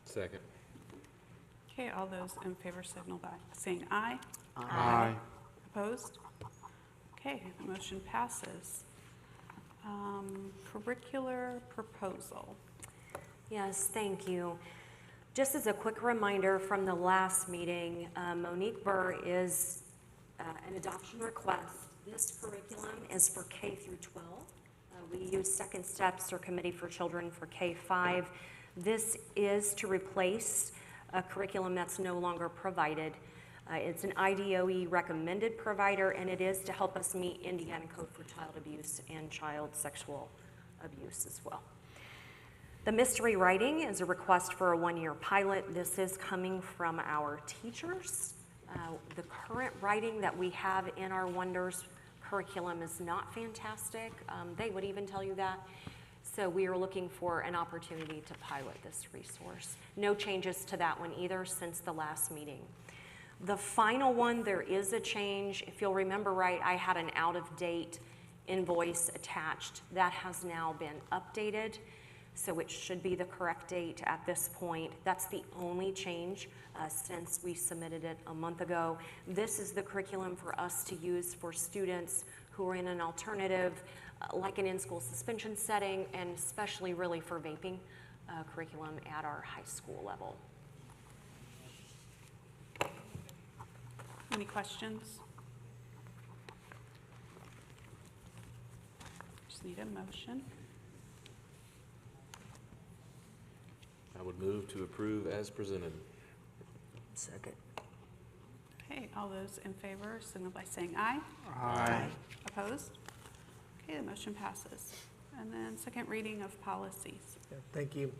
Second. Okay, all those in favor signal by saying aye. Aye. Opposed? Okay, the motion passes. Curricular proposal. Yes, thank you. Just as a quick reminder from the last meeting, Monique Burr is an adoption request. This curriculum is for K through 12. We use Second Steps or Committee for Children for K-5. This is to replace a curriculum that's no longer provided. It's an IDOE recommended provider, and it is to help us meet Indiana Code for Child Abuse and Child Sexual Abuse as well. The mystery writing is a request for a 1-year pilot. This is coming from our teachers. The current writing that we have in our Wonders curriculum is not fantastic. They would even tell you that. So we are looking for an opportunity to pilot this resource. No changes to that one either since the last meeting. The final one, there is a change. If you'll remember right, I had an out-of-date invoice attached. That has now been updated, so it should be the correct date at this point. That's the only change since we submitted it a month ago. This is the curriculum for us to use for students who are in an alternative, like an in-school suspension setting, and especially really for vaping curriculum at our high school level. Any questions? just need a motion. I would move to approve as presented. Second. Okay, all those in favor, signal by saying aye. Aye. Opposed? Okay, the motion passes. And then second reading of policies. Yeah, thank you.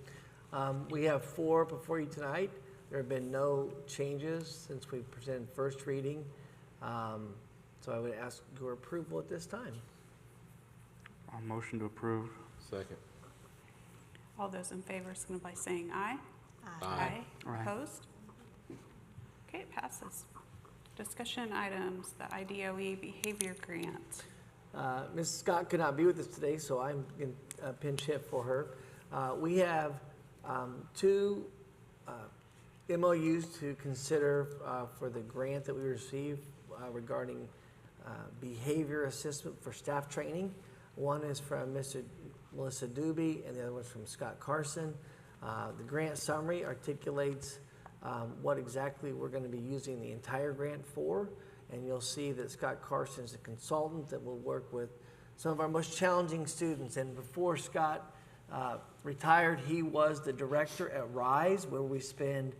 We have 4 before you tonight. There have been no changes since we presented first reading. So I would ask your approval at this time. I'll motion to approve. Second. All those in favor, signal by saying aye. Aye. Aye. Opposed? Okay, it passes. Discussion items, the IDOE behavior grant. Mrs. Scott could not be with us today, so I'm in pinch hit for her. We have 2 MOUs to consider for the grant that we received regarding behavior assessment for staff training. One is from Melissa Doobie, and the other one's from Scott Carson. The grant summary articulates what exactly we're going to be using the entire grant for, and you'll see that Scott Carson is a consultant that will work with some of our most challenging students. And before Scott retired, he was the director at RISE, where we spend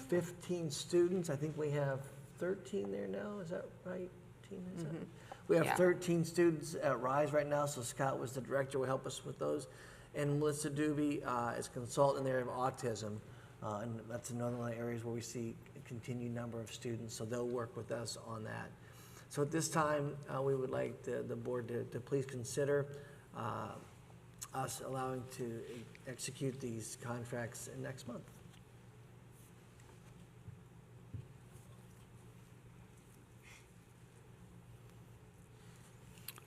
15 students. I think we have 13 there now. Is that right, Tina? Is that- We have 13 students at RISE right now, so Scott was the director, will help us with those. And Melissa Doobie is a consultant in the area of autism, and that's another one of the areas where we see a continued number of students, so they'll work with us on that. So at this time, we would like the board to please consider us allowing to execute these contracts next month.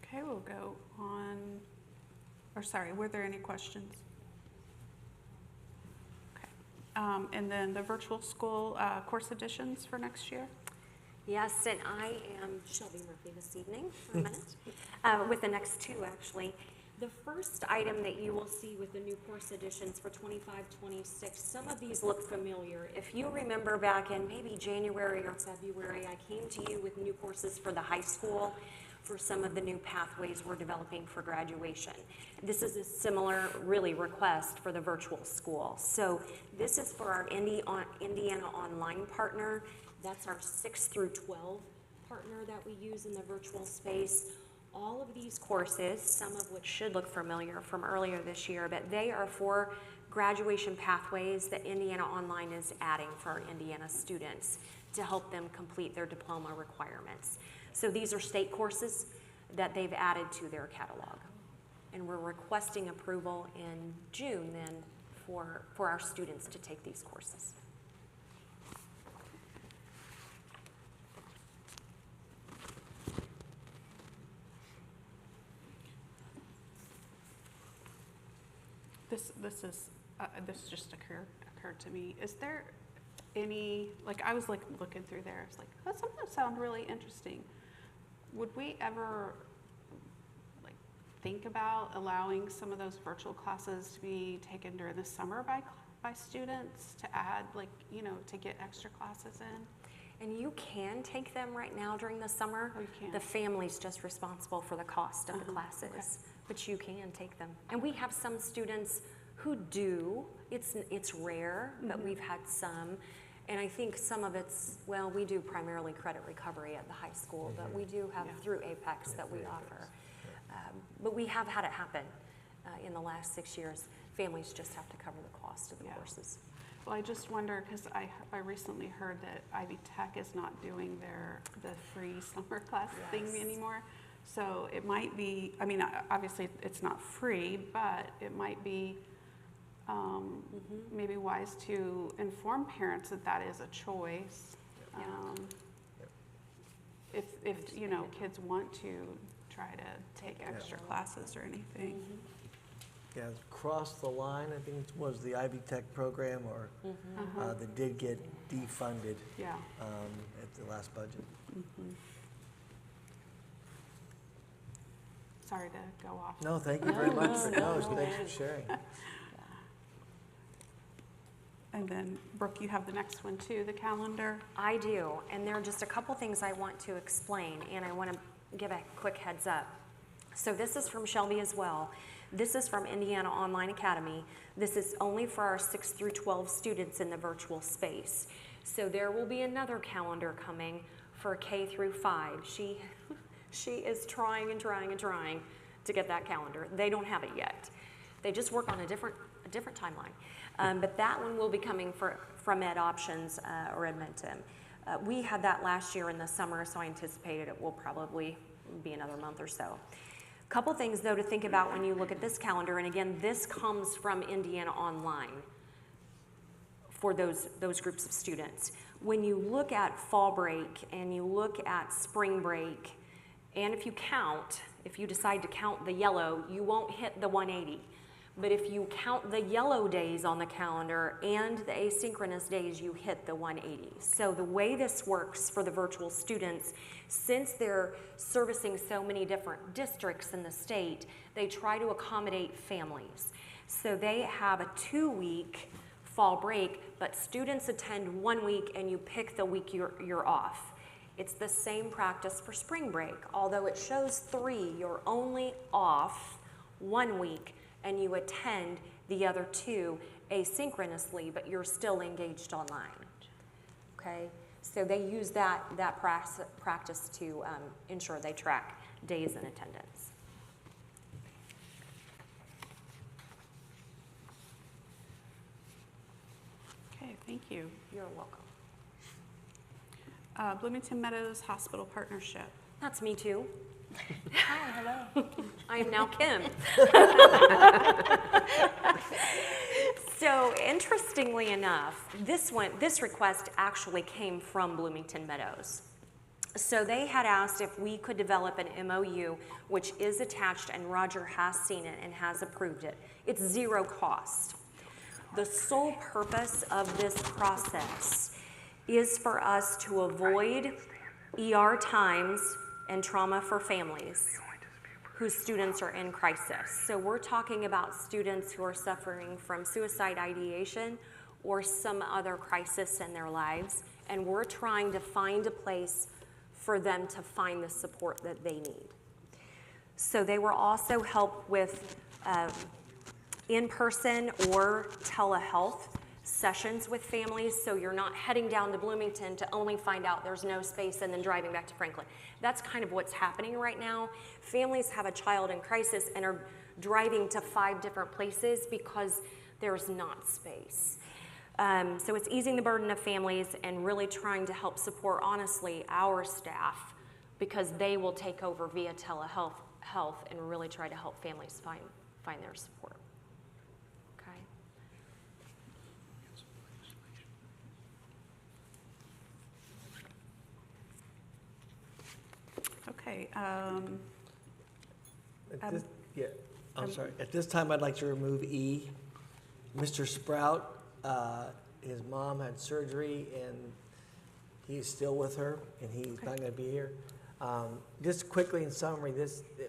Okay, we'll go on, or sorry, were there any questions? Okay. And then the virtual school course additions for next year? Yes, and I am Shelby Murphy this evening for a minute, with the next 2 actually. The first item that you will see with the new course additions for 25-26, some of these look familiar. If you remember back in maybe January or February, I came to you with new courses for the high school for some of the new pathways we're developing for graduation. This is a similar, really, request for the virtual school. So this is for our Indiana Online partner. That's our 6 through 12 partner that we use in the virtual space. All of these courses, some of which should look familiar from earlier this year, but they are for graduation pathways that Indiana Online is adding for our Indiana students to help them complete their diploma requirements. So these are state courses that they've added to their catalog. And we're requesting approval in June then for our students to take these courses. This just occurred to me. Is there any, like, I was like looking through there, it's like, oh, some of those sound really interesting. Would we ever like think about allowing some of those virtual classes to be taken during the summer by students to add, like, you know, to get extra classes in? And you can take them right now during the summer. Oh, you can? The family's just responsible for the cost of the classes, okay. but you can take them. And we have some students who do. It's rare, but we've had some. And I think some of it's, well, we do primarily credit recovery at the high school, but we do have through Apex that we offer. But we have had it happen in the last 6 years. Families just have to cover the cost of the courses. Well, I just wonder, because I recently heard that Ivy Tech is not doing the free summer class thing anymore. So it might be, I mean, obviously it's not free, but it might be maybe wise to inform parents that that is a choice. If you know, kids want to try to take extra classes or anything. Yeah, Cross the Line, I think it was the Ivy Tech program, or that did get defunded at the last budget. Sorry to go off. No, thank you very much for those. Thanks for sharing. And then, Brooke, you have the next one too, the calendar. I do, and there are just a couple things I want to explain, and I want to give a quick heads up. So this is from Shelby as well. This is from Indiana Online Academy. This is only for our 6 through 12 students in the virtual space. So there will be another calendar coming for K through 5. She is trying and trying and trying to get that calendar. They don't have it yet. They just work on a different timeline. But that one will be coming from Ed Options or Edmonton. We had that last year in the summer, so I anticipated it will probably be another month or so. Couple things though to think about when you look at this calendar, and again, this comes from Indiana Online for those groups of students. When you look at fall break and you look at spring break, and if you decide to count the yellow, you won't hit the 180. But if you count the yellow days on the calendar and the asynchronous days, you hit the 180. So the way this works for the virtual students, since they're servicing so many different districts in the state, they try to accommodate families. So they have a 2-week fall break, but students attend 1 week and you pick the week you're off. It's the same practice for spring break. Although it shows 3, you're only off 1 week and you attend the other 2 asynchronously, but you're still engaged online. Okay, so they use that practice to ensure they track days in attendance. Okay, thank you. You're welcome. Bloomington Meadows Hospital Partnership. That's me too. Hi, hello. I am now Kim. So interestingly enough, this request actually came from Bloomington Meadows. So they had asked if we could develop an MOU, which is attached, and Roger has seen it and has approved it. It's 0 cost. The sole purpose of this process is for us to avoid ER times and trauma for families whose students are in crisis. So we're talking about students who are suffering from suicide ideation or some other crisis in their lives, and we're trying to find a place for them to find the support that they need. So they will also help with in-person or telehealth sessions with families, so you're not heading down to Bloomington to only find out there's no space and then driving back to Franklin. That's kind of what's happening right now. Families have a child in crisis and are driving to 5 different places because there's not space. So it's easing the burden of families and really trying to help support, honestly, our staff, because they will take over via telehealth and really try to help families find their support. Okay. Sorry. At this time, I'd like to remove E. Mr. Sprout, his mom had surgery, and he's still with her, and he's not going to be here. Just quickly in summary,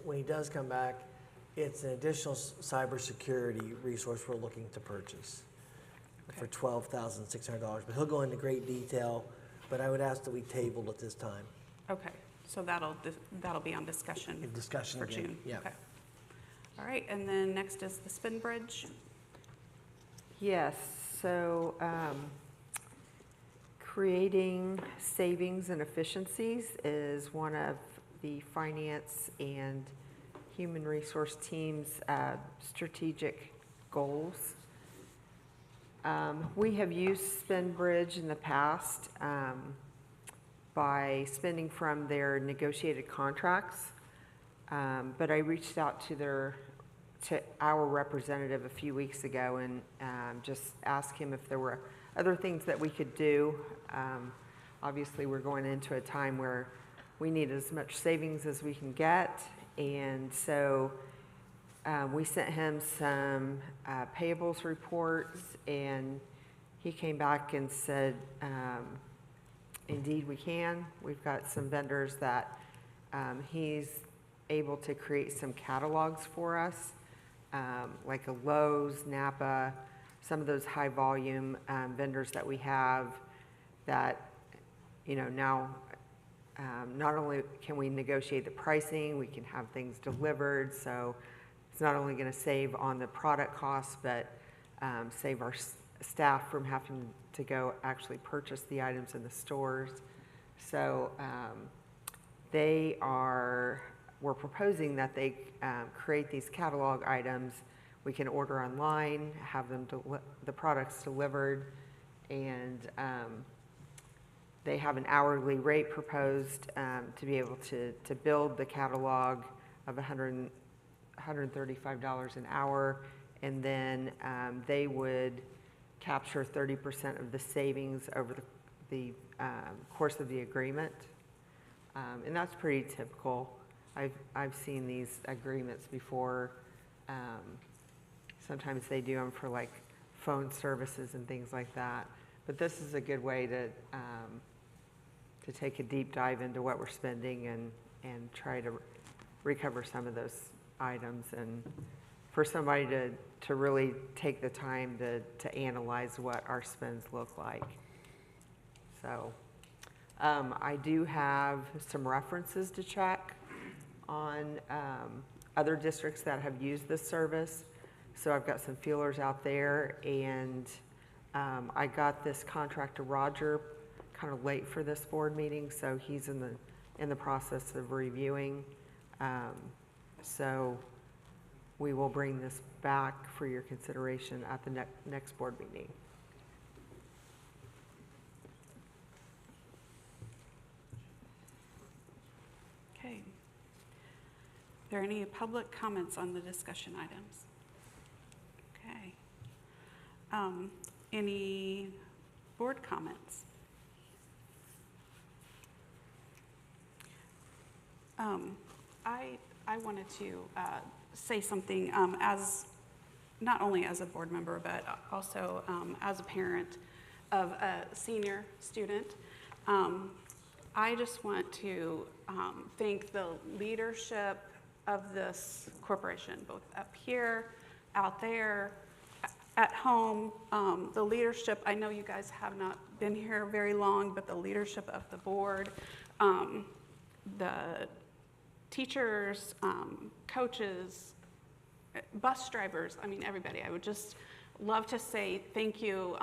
when he does come back, it's an additional cybersecurity resource we're looking to purchase for $12,600. But he'll go into great detail, but I would ask that we table at this time. Okay, so that'll be on discussion. Discussion for again, June. yeah. Okay. All right, and then next is the spin bridge. Yes, so creating savings and efficiencies is one of the finance and human resource team's strategic goals. We have used SpendBridge in the past by spending from their negotiated contracts, but I reached out to our representative a few weeks ago and just asked him if there were other things that we could do. Obviously, we're going into a time where we need as much savings as we can get, and so we sent him some payables reports, and he came back and said, indeed we can. We've got some vendors that he's able to create some catalogs for us, like a Lowe's, Napa, some of those high volume vendors that we have that, now not only can we negotiate the pricing, we can have things delivered. So it's not only going to save on the product costs, but save our staff from having to go actually purchase the items in the stores. So we're proposing that they create these catalog items. We can order online, have them the products delivered, and they have an hourly rate proposed to be able to build the catalog of $135 an hour, and then they would capture 30% of the savings over the course of the agreement. And that's pretty typical. I've seen these agreements before. Sometimes they do them for like phone services and things like that. But this is a good way to take a deep dive into what we're spending and try to recover some of those items, and for somebody to really take the time to analyze what our spends look like. So I do have some references to check on other districts that have used this service. So I've got some feelers out there, and I got this contract to Roger kind of late for this board meeting, so he's in the process of reviewing. So we will bring this back for your consideration at the next board meeting. Okay. Are there any public comments on the discussion items? Okay. Any board comments? I wanted to say something as not only as a board member, but also as a parent of a senior student. I just want to thank the leadership of this corporation, both up here, out there, at home. The leadership, I know you guys have not been here very long, but the leadership of the board, the teachers, coaches, bus drivers, I mean, everybody. I would just love to say thank you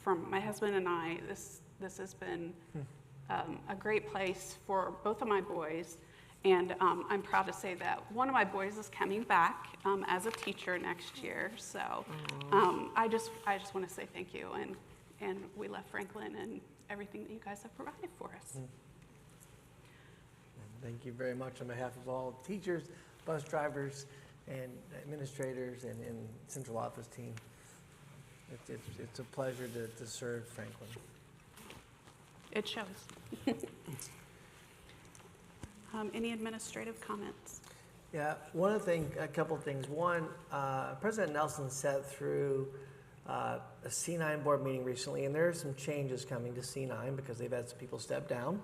from my husband and I. This has been a great place for both of my boys, and I'm proud to say that one of my boys is coming back as a teacher next year. So I just want to say thank you, and we love Franklin and everything that you guys have provided for us. Thank you very much on behalf of all teachers, bus drivers, and administrators, and central office team. It's a pleasure to serve Franklin. It shows. Any administrative comments? Yeah, a couple of things. One, President Nelson sat through a C9 board meeting recently, and there are some changes coming to C9 because they've had some people step down.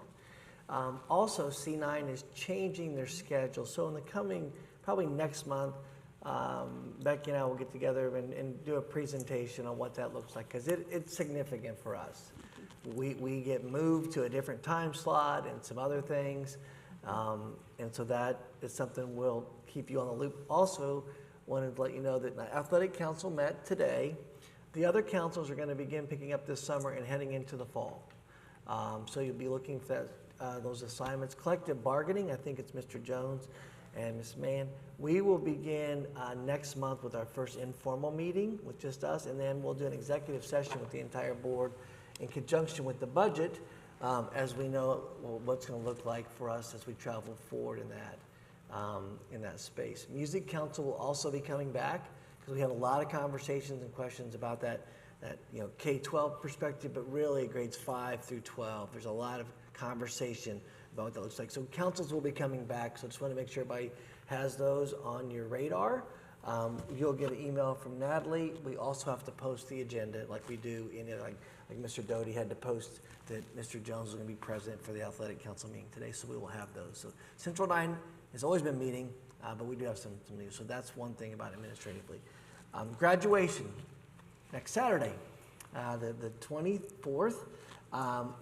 Also, C9 is changing their schedule. So in the coming, probably next month, Becky and I will get together and do a presentation on what that looks like, because it's significant for us. We get moved to a different time slot and some other things. And so that is something we'll keep you on the loop. Also, wanted to let you know that the Athletic Council met today. The other councils are going to begin picking up this summer and heading into the fall. So you'll be looking for those assignments. Collective bargaining, I think it's Mr. Jones and Ms. Mann. We will begin next month with our first informal meeting with just us, and then we'll do an executive session with the entire board in conjunction with the budget, as we know what's going to look like for us as we travel forward in that space. Music Council will also be coming back, because we had a lot of conversations and questions about that K-12 perspective, but really grades 5 through 12. There's a lot of conversation about what that looks like. So councils will be coming back, so just want to make sure everybody has those on your radar. You'll get an email from Natalie. We also have to post the agenda like we do in it, like Mr. Doty had to post that Mr. Jones is going to be present for the Athletic Council meeting today, so we will have those. So Central 9 has always been meeting, but we do have some news. So that's one thing about administratively. Graduation next Saturday, the 24th.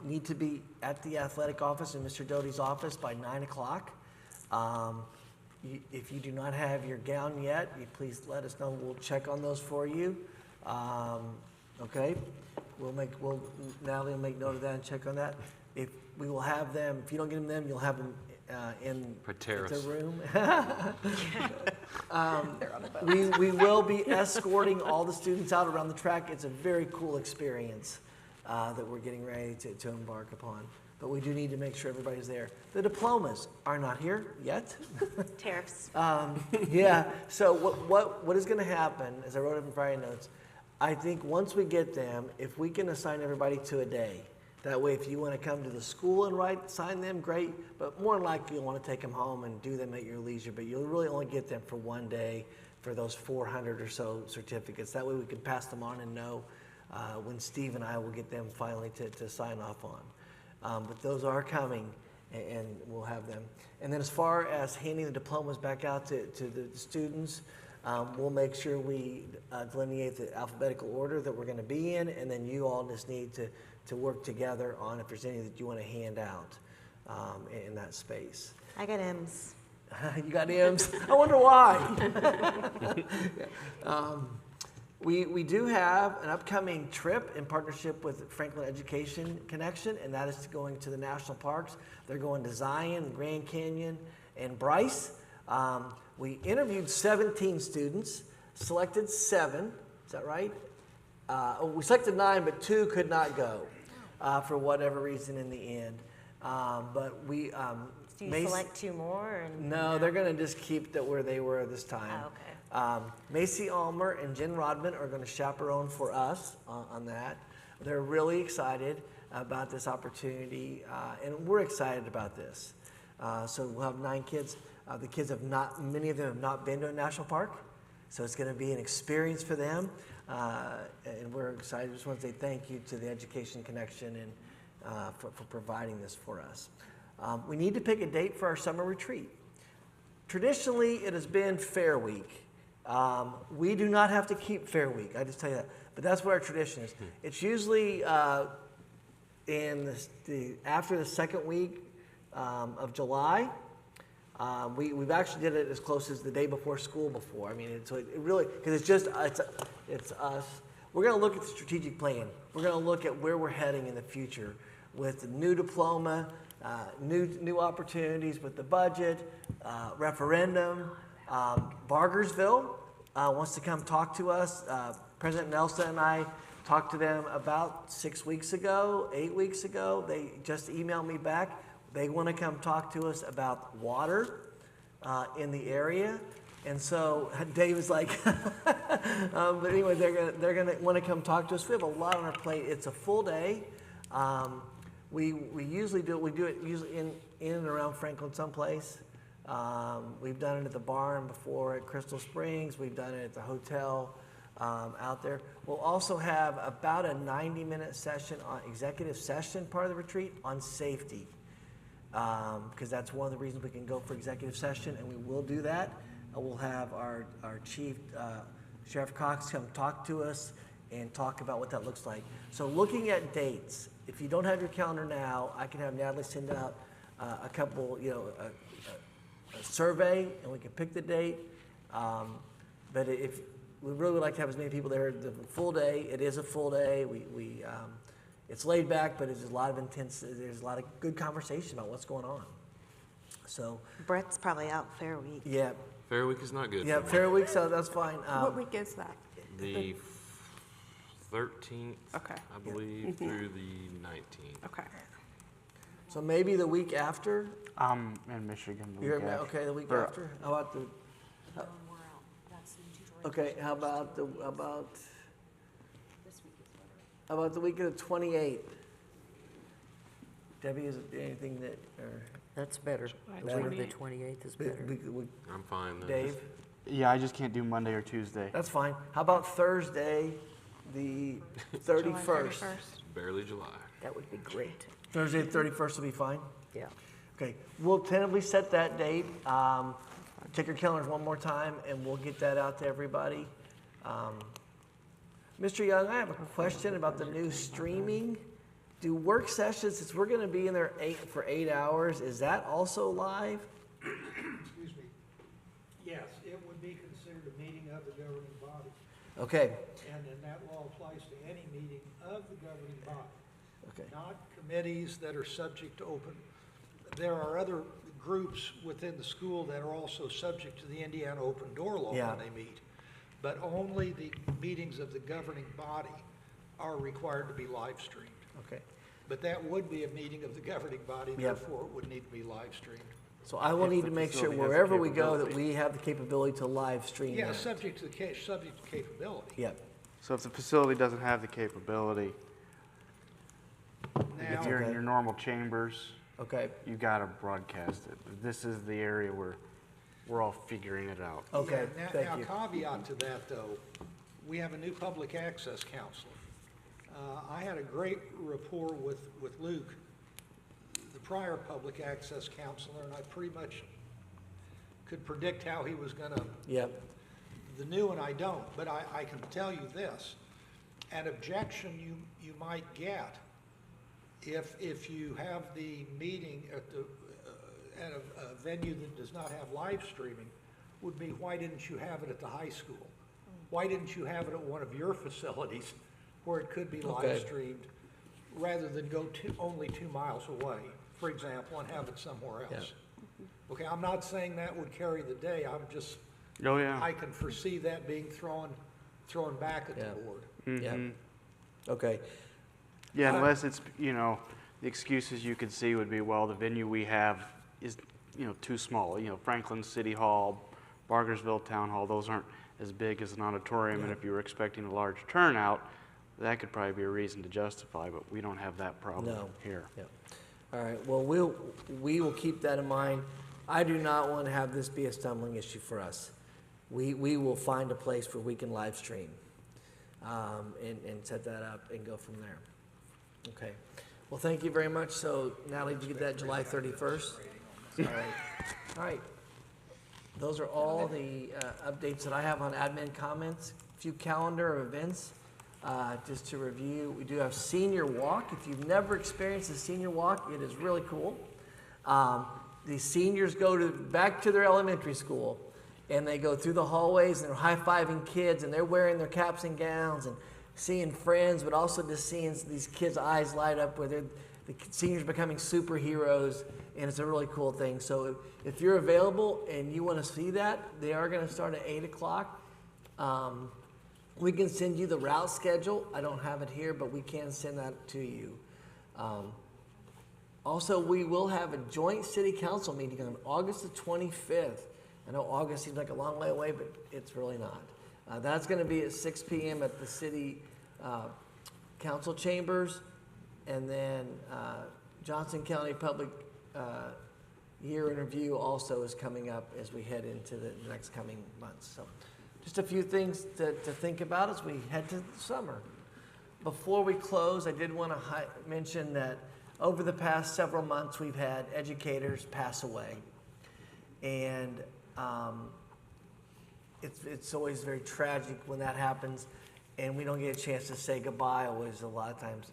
need to be at the athletic office in Mr. Doty's office by 9 o'clock. If you do not have your gown yet, you please let us know. We'll check on those for you. Okay? Natalie will make note of that and check on that. If we will have them, if you don't get them, you'll have them in the room. We will be escorting all the students out around the track. It's a very cool experience that we're getting ready to embark upon. But we do need to make sure everybody's there. The diplomas are not here yet. Tariffs. Yeah, so what is gonna happen, as I wrote up in Friday notes, I think once we get them, if we can assign everybody to a day, that way if you wanna come to the school and sign them, great, but more than likely you'll wanna take them home and do them at your leisure, but you'll really only get them for one day for those 400 or so certificates. That way we can pass them on and know when Steve and I will get them finally to sign off on. But those are coming, and we'll have them. And then as far as handing the diplomas back out to the students, we'll make sure we delineate the alphabetical order that we're going to be in, and then you all just need to work together on if there's any that you want to hand out in that space. I got M's. You got M's? I wonder why. We do have an upcoming trip in partnership with Franklin Education Connection, and that is going to the national parks. They're going to Zion, Grand Canyon, and Bryce. We interviewed 17 students, selected 7. Is that right? We selected 9, but 2 could not go for whatever reason in the end. But we Do you select 2 more? No, they're going to just keep that where they were this time. Oh, okay. Macy Ulmer and Jen Rodman are going to chaperone for us on that. They're really excited about this opportunity, and we're excited about this. So we'll have 9 kids. The kids many of them have not been to a national park, so it's going to be an experience for them, and we're excited. I just want to say thank you to the Education Connection and for providing this for us. We need to pick a date for our summer retreat. Traditionally, it has been Fair Week. We do not have to keep Fair Week, I just tell you that. But that's what our tradition is. It's usually after the second week of July. We've actually did it as close as the day before school before. I mean, it really, because it's us. We're going to look at the strategic plan. We're going to look at where we're heading in the future with the new diploma, new opportunities with the budget, referendum. Bargersville wants to come talk to us. President Nelson and I talked to them about 8 weeks ago. They just emailed me back. They want to come talk to us about water in the area. And so Dave was like, but anyway, they're gonna want to come talk to us. We have a lot on our plate. It's a full day. We usually do it usually in and around Franklin someplace. We've done it at the barn before at Crystal Springs. We've done it at the hotel out there. We'll also have about a 90-minute session on executive session, part of the retreat, on safety. Because that's one of the reasons we can go for executive session, and we will do that. We'll have our chief, Sheriff Cox, come talk to us and talk about what that looks like. So looking at dates, if you don't have your calendar now, I can have Natalie send out a couple, a survey, and we can pick the date. But if we really would like to have as many people there, the full day. It is a full day. It's laid back, but there's a lot of there's a lot of good conversation about what's going on. So Brett's probably out Fair Week. Yeah. Fair Week is not good. Yeah, Fair Week, so that's fine. What week is that? The 13th, okay, I believe, through the 19th. Okay. So maybe the week after? I'm in Michigan the week after. Okay, the week after? How about the... Okay, how about the week of the 28th? Debbie, is there anything that, or? That's better. The week of the 28th is better. I'm fine then. Dave? Yeah, I just can't do Monday or Tuesday. That's fine. How about Thursday, the 31st? Barely July. That would be great. Thursday, the 31st will be fine? Yeah. Okay, we'll tentatively set that date. Check your calendars one more time, and we'll get that out to everybody. Mr. Young, I have a question about the new streaming do work sessions, since we're gonna be in there for 8 hours, is that also live? Excuse me. Yes, it would be considered a meeting of the governing body. Okay, And then that law applies to any meeting of the governing body. okay, Not committees that are subject to open. There are other groups within the school that are also subject to the Indiana Open Door Law Yeah. when they meet. But only the meetings of the governing body are required to be live streamed. okay. But that would be a meeting of the governing body, Yep. therefore it would need to be live streamed. So I will If need the to make sure facility has the wherever we go that capability. we have the capability to live stream Yeah, that. subject to capability. Yep, So if the facility doesn't have the capability, like if Now, you're in Okay. your normal chambers, okay, you gotta broadcast it. This is the area where we're all figuring it out. okay, Yeah, thank you. Now caveat to that, though, we have a new public access counselor. I had a great rapport with Luke, the prior public access counselor, and I pretty much could predict how he was gonna. Yep, The new one I don't, but I can tell you this, an objection you might get if you have the meeting at a venue that does not have live streaming, would be, why didn't you have it at the high school? Why didn't you have it at one of your facilities where it could be Okay. live streamed, rather than go only 2 miles away, for example, and have it somewhere else? Okay, I'm not saying that would carry the day, I'm just, Oh, yeah. I can foresee that being thrown back at Yeah. the board. yep, Mhm. okay, Yeah, unless it's, the excuses you could see would be, well, the venue we have is, too small. Franklin City Hall, Bargersville Town Hall, those aren't as big as an auditorium, and if you were expecting a large turnout, that could probably be a reason to justify, but we don't have that problem No. here. yep. All right, well, we will keep that in mind. I do not want to have this be a stumbling issue for us. We will find a place where we can live stream, and set that up and go from there. Okay. Well, thank you very much. So Natalie, did you get that July 31st? All right. All right. Those are all the updates that I have on admin comments. A few calendar events, just to review. We do have Senior Walk. If you've never experienced a Senior Walk, it is really cool. The seniors go back to their elementary school, and they go through the hallways, and they're high-fiving kids, and they're wearing their caps and gowns, and seeing friends, but also just seeing these kids' eyes light up where the seniors becoming superheroes, and it's a really cool thing. So if you're available and you want to see that, they are going to start at 8 o'clock. We can send you the route schedule. I don't have it here, but we can send that to you. Also, we will have a joint city council meeting on August the 25th. I know August seems like a long way away, but it's really not. That's going to be at 6 p.m. at the city council chambers. And then Johnson County Public Year in Review also is coming up as we head into the next coming months. So just a few things to think about as we head to the summer. Before we close, I did want to mention that over the past several months, we've had educators pass away. And it's always very tragic when that happens, and we don't get a chance to say goodbye always a lot of times.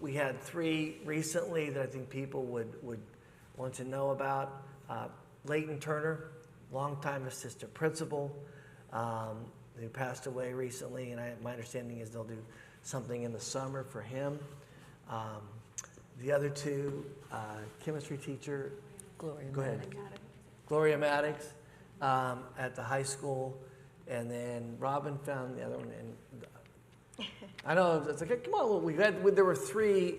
We had 3 recently that I think people would want to know about. Leighton Turner, longtime assistant principal, who passed away recently, and my understanding is they'll do something in the summer for him. The other 2, chemistry teacher, Gloria go ahead. Maddox. Gloria Maddox at the high school, and then Robin found the other one. And I know it's like, come on, there were 3,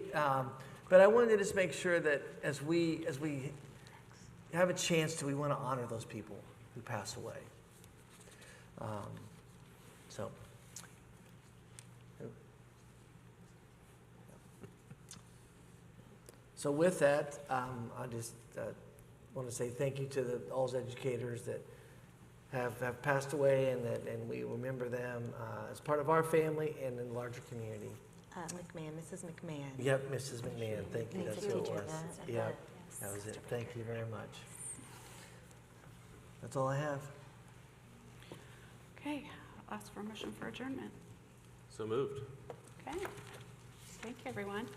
but I wanted to just make sure that as we have a chance to, we want to honor those people who pass away. So with that, I just want to say thank you to all those educators that have passed away, and we remember them as part of our family and in the larger community. McMahon, Mrs. McMahon. Yep, Mrs. McMahon, thank you, that's who it was. Yeah. Yep, that was it, thank you very much. That's all I have. Okay, I'll ask for a motion for adjournment. So moved. Okay. Thank you, everyone.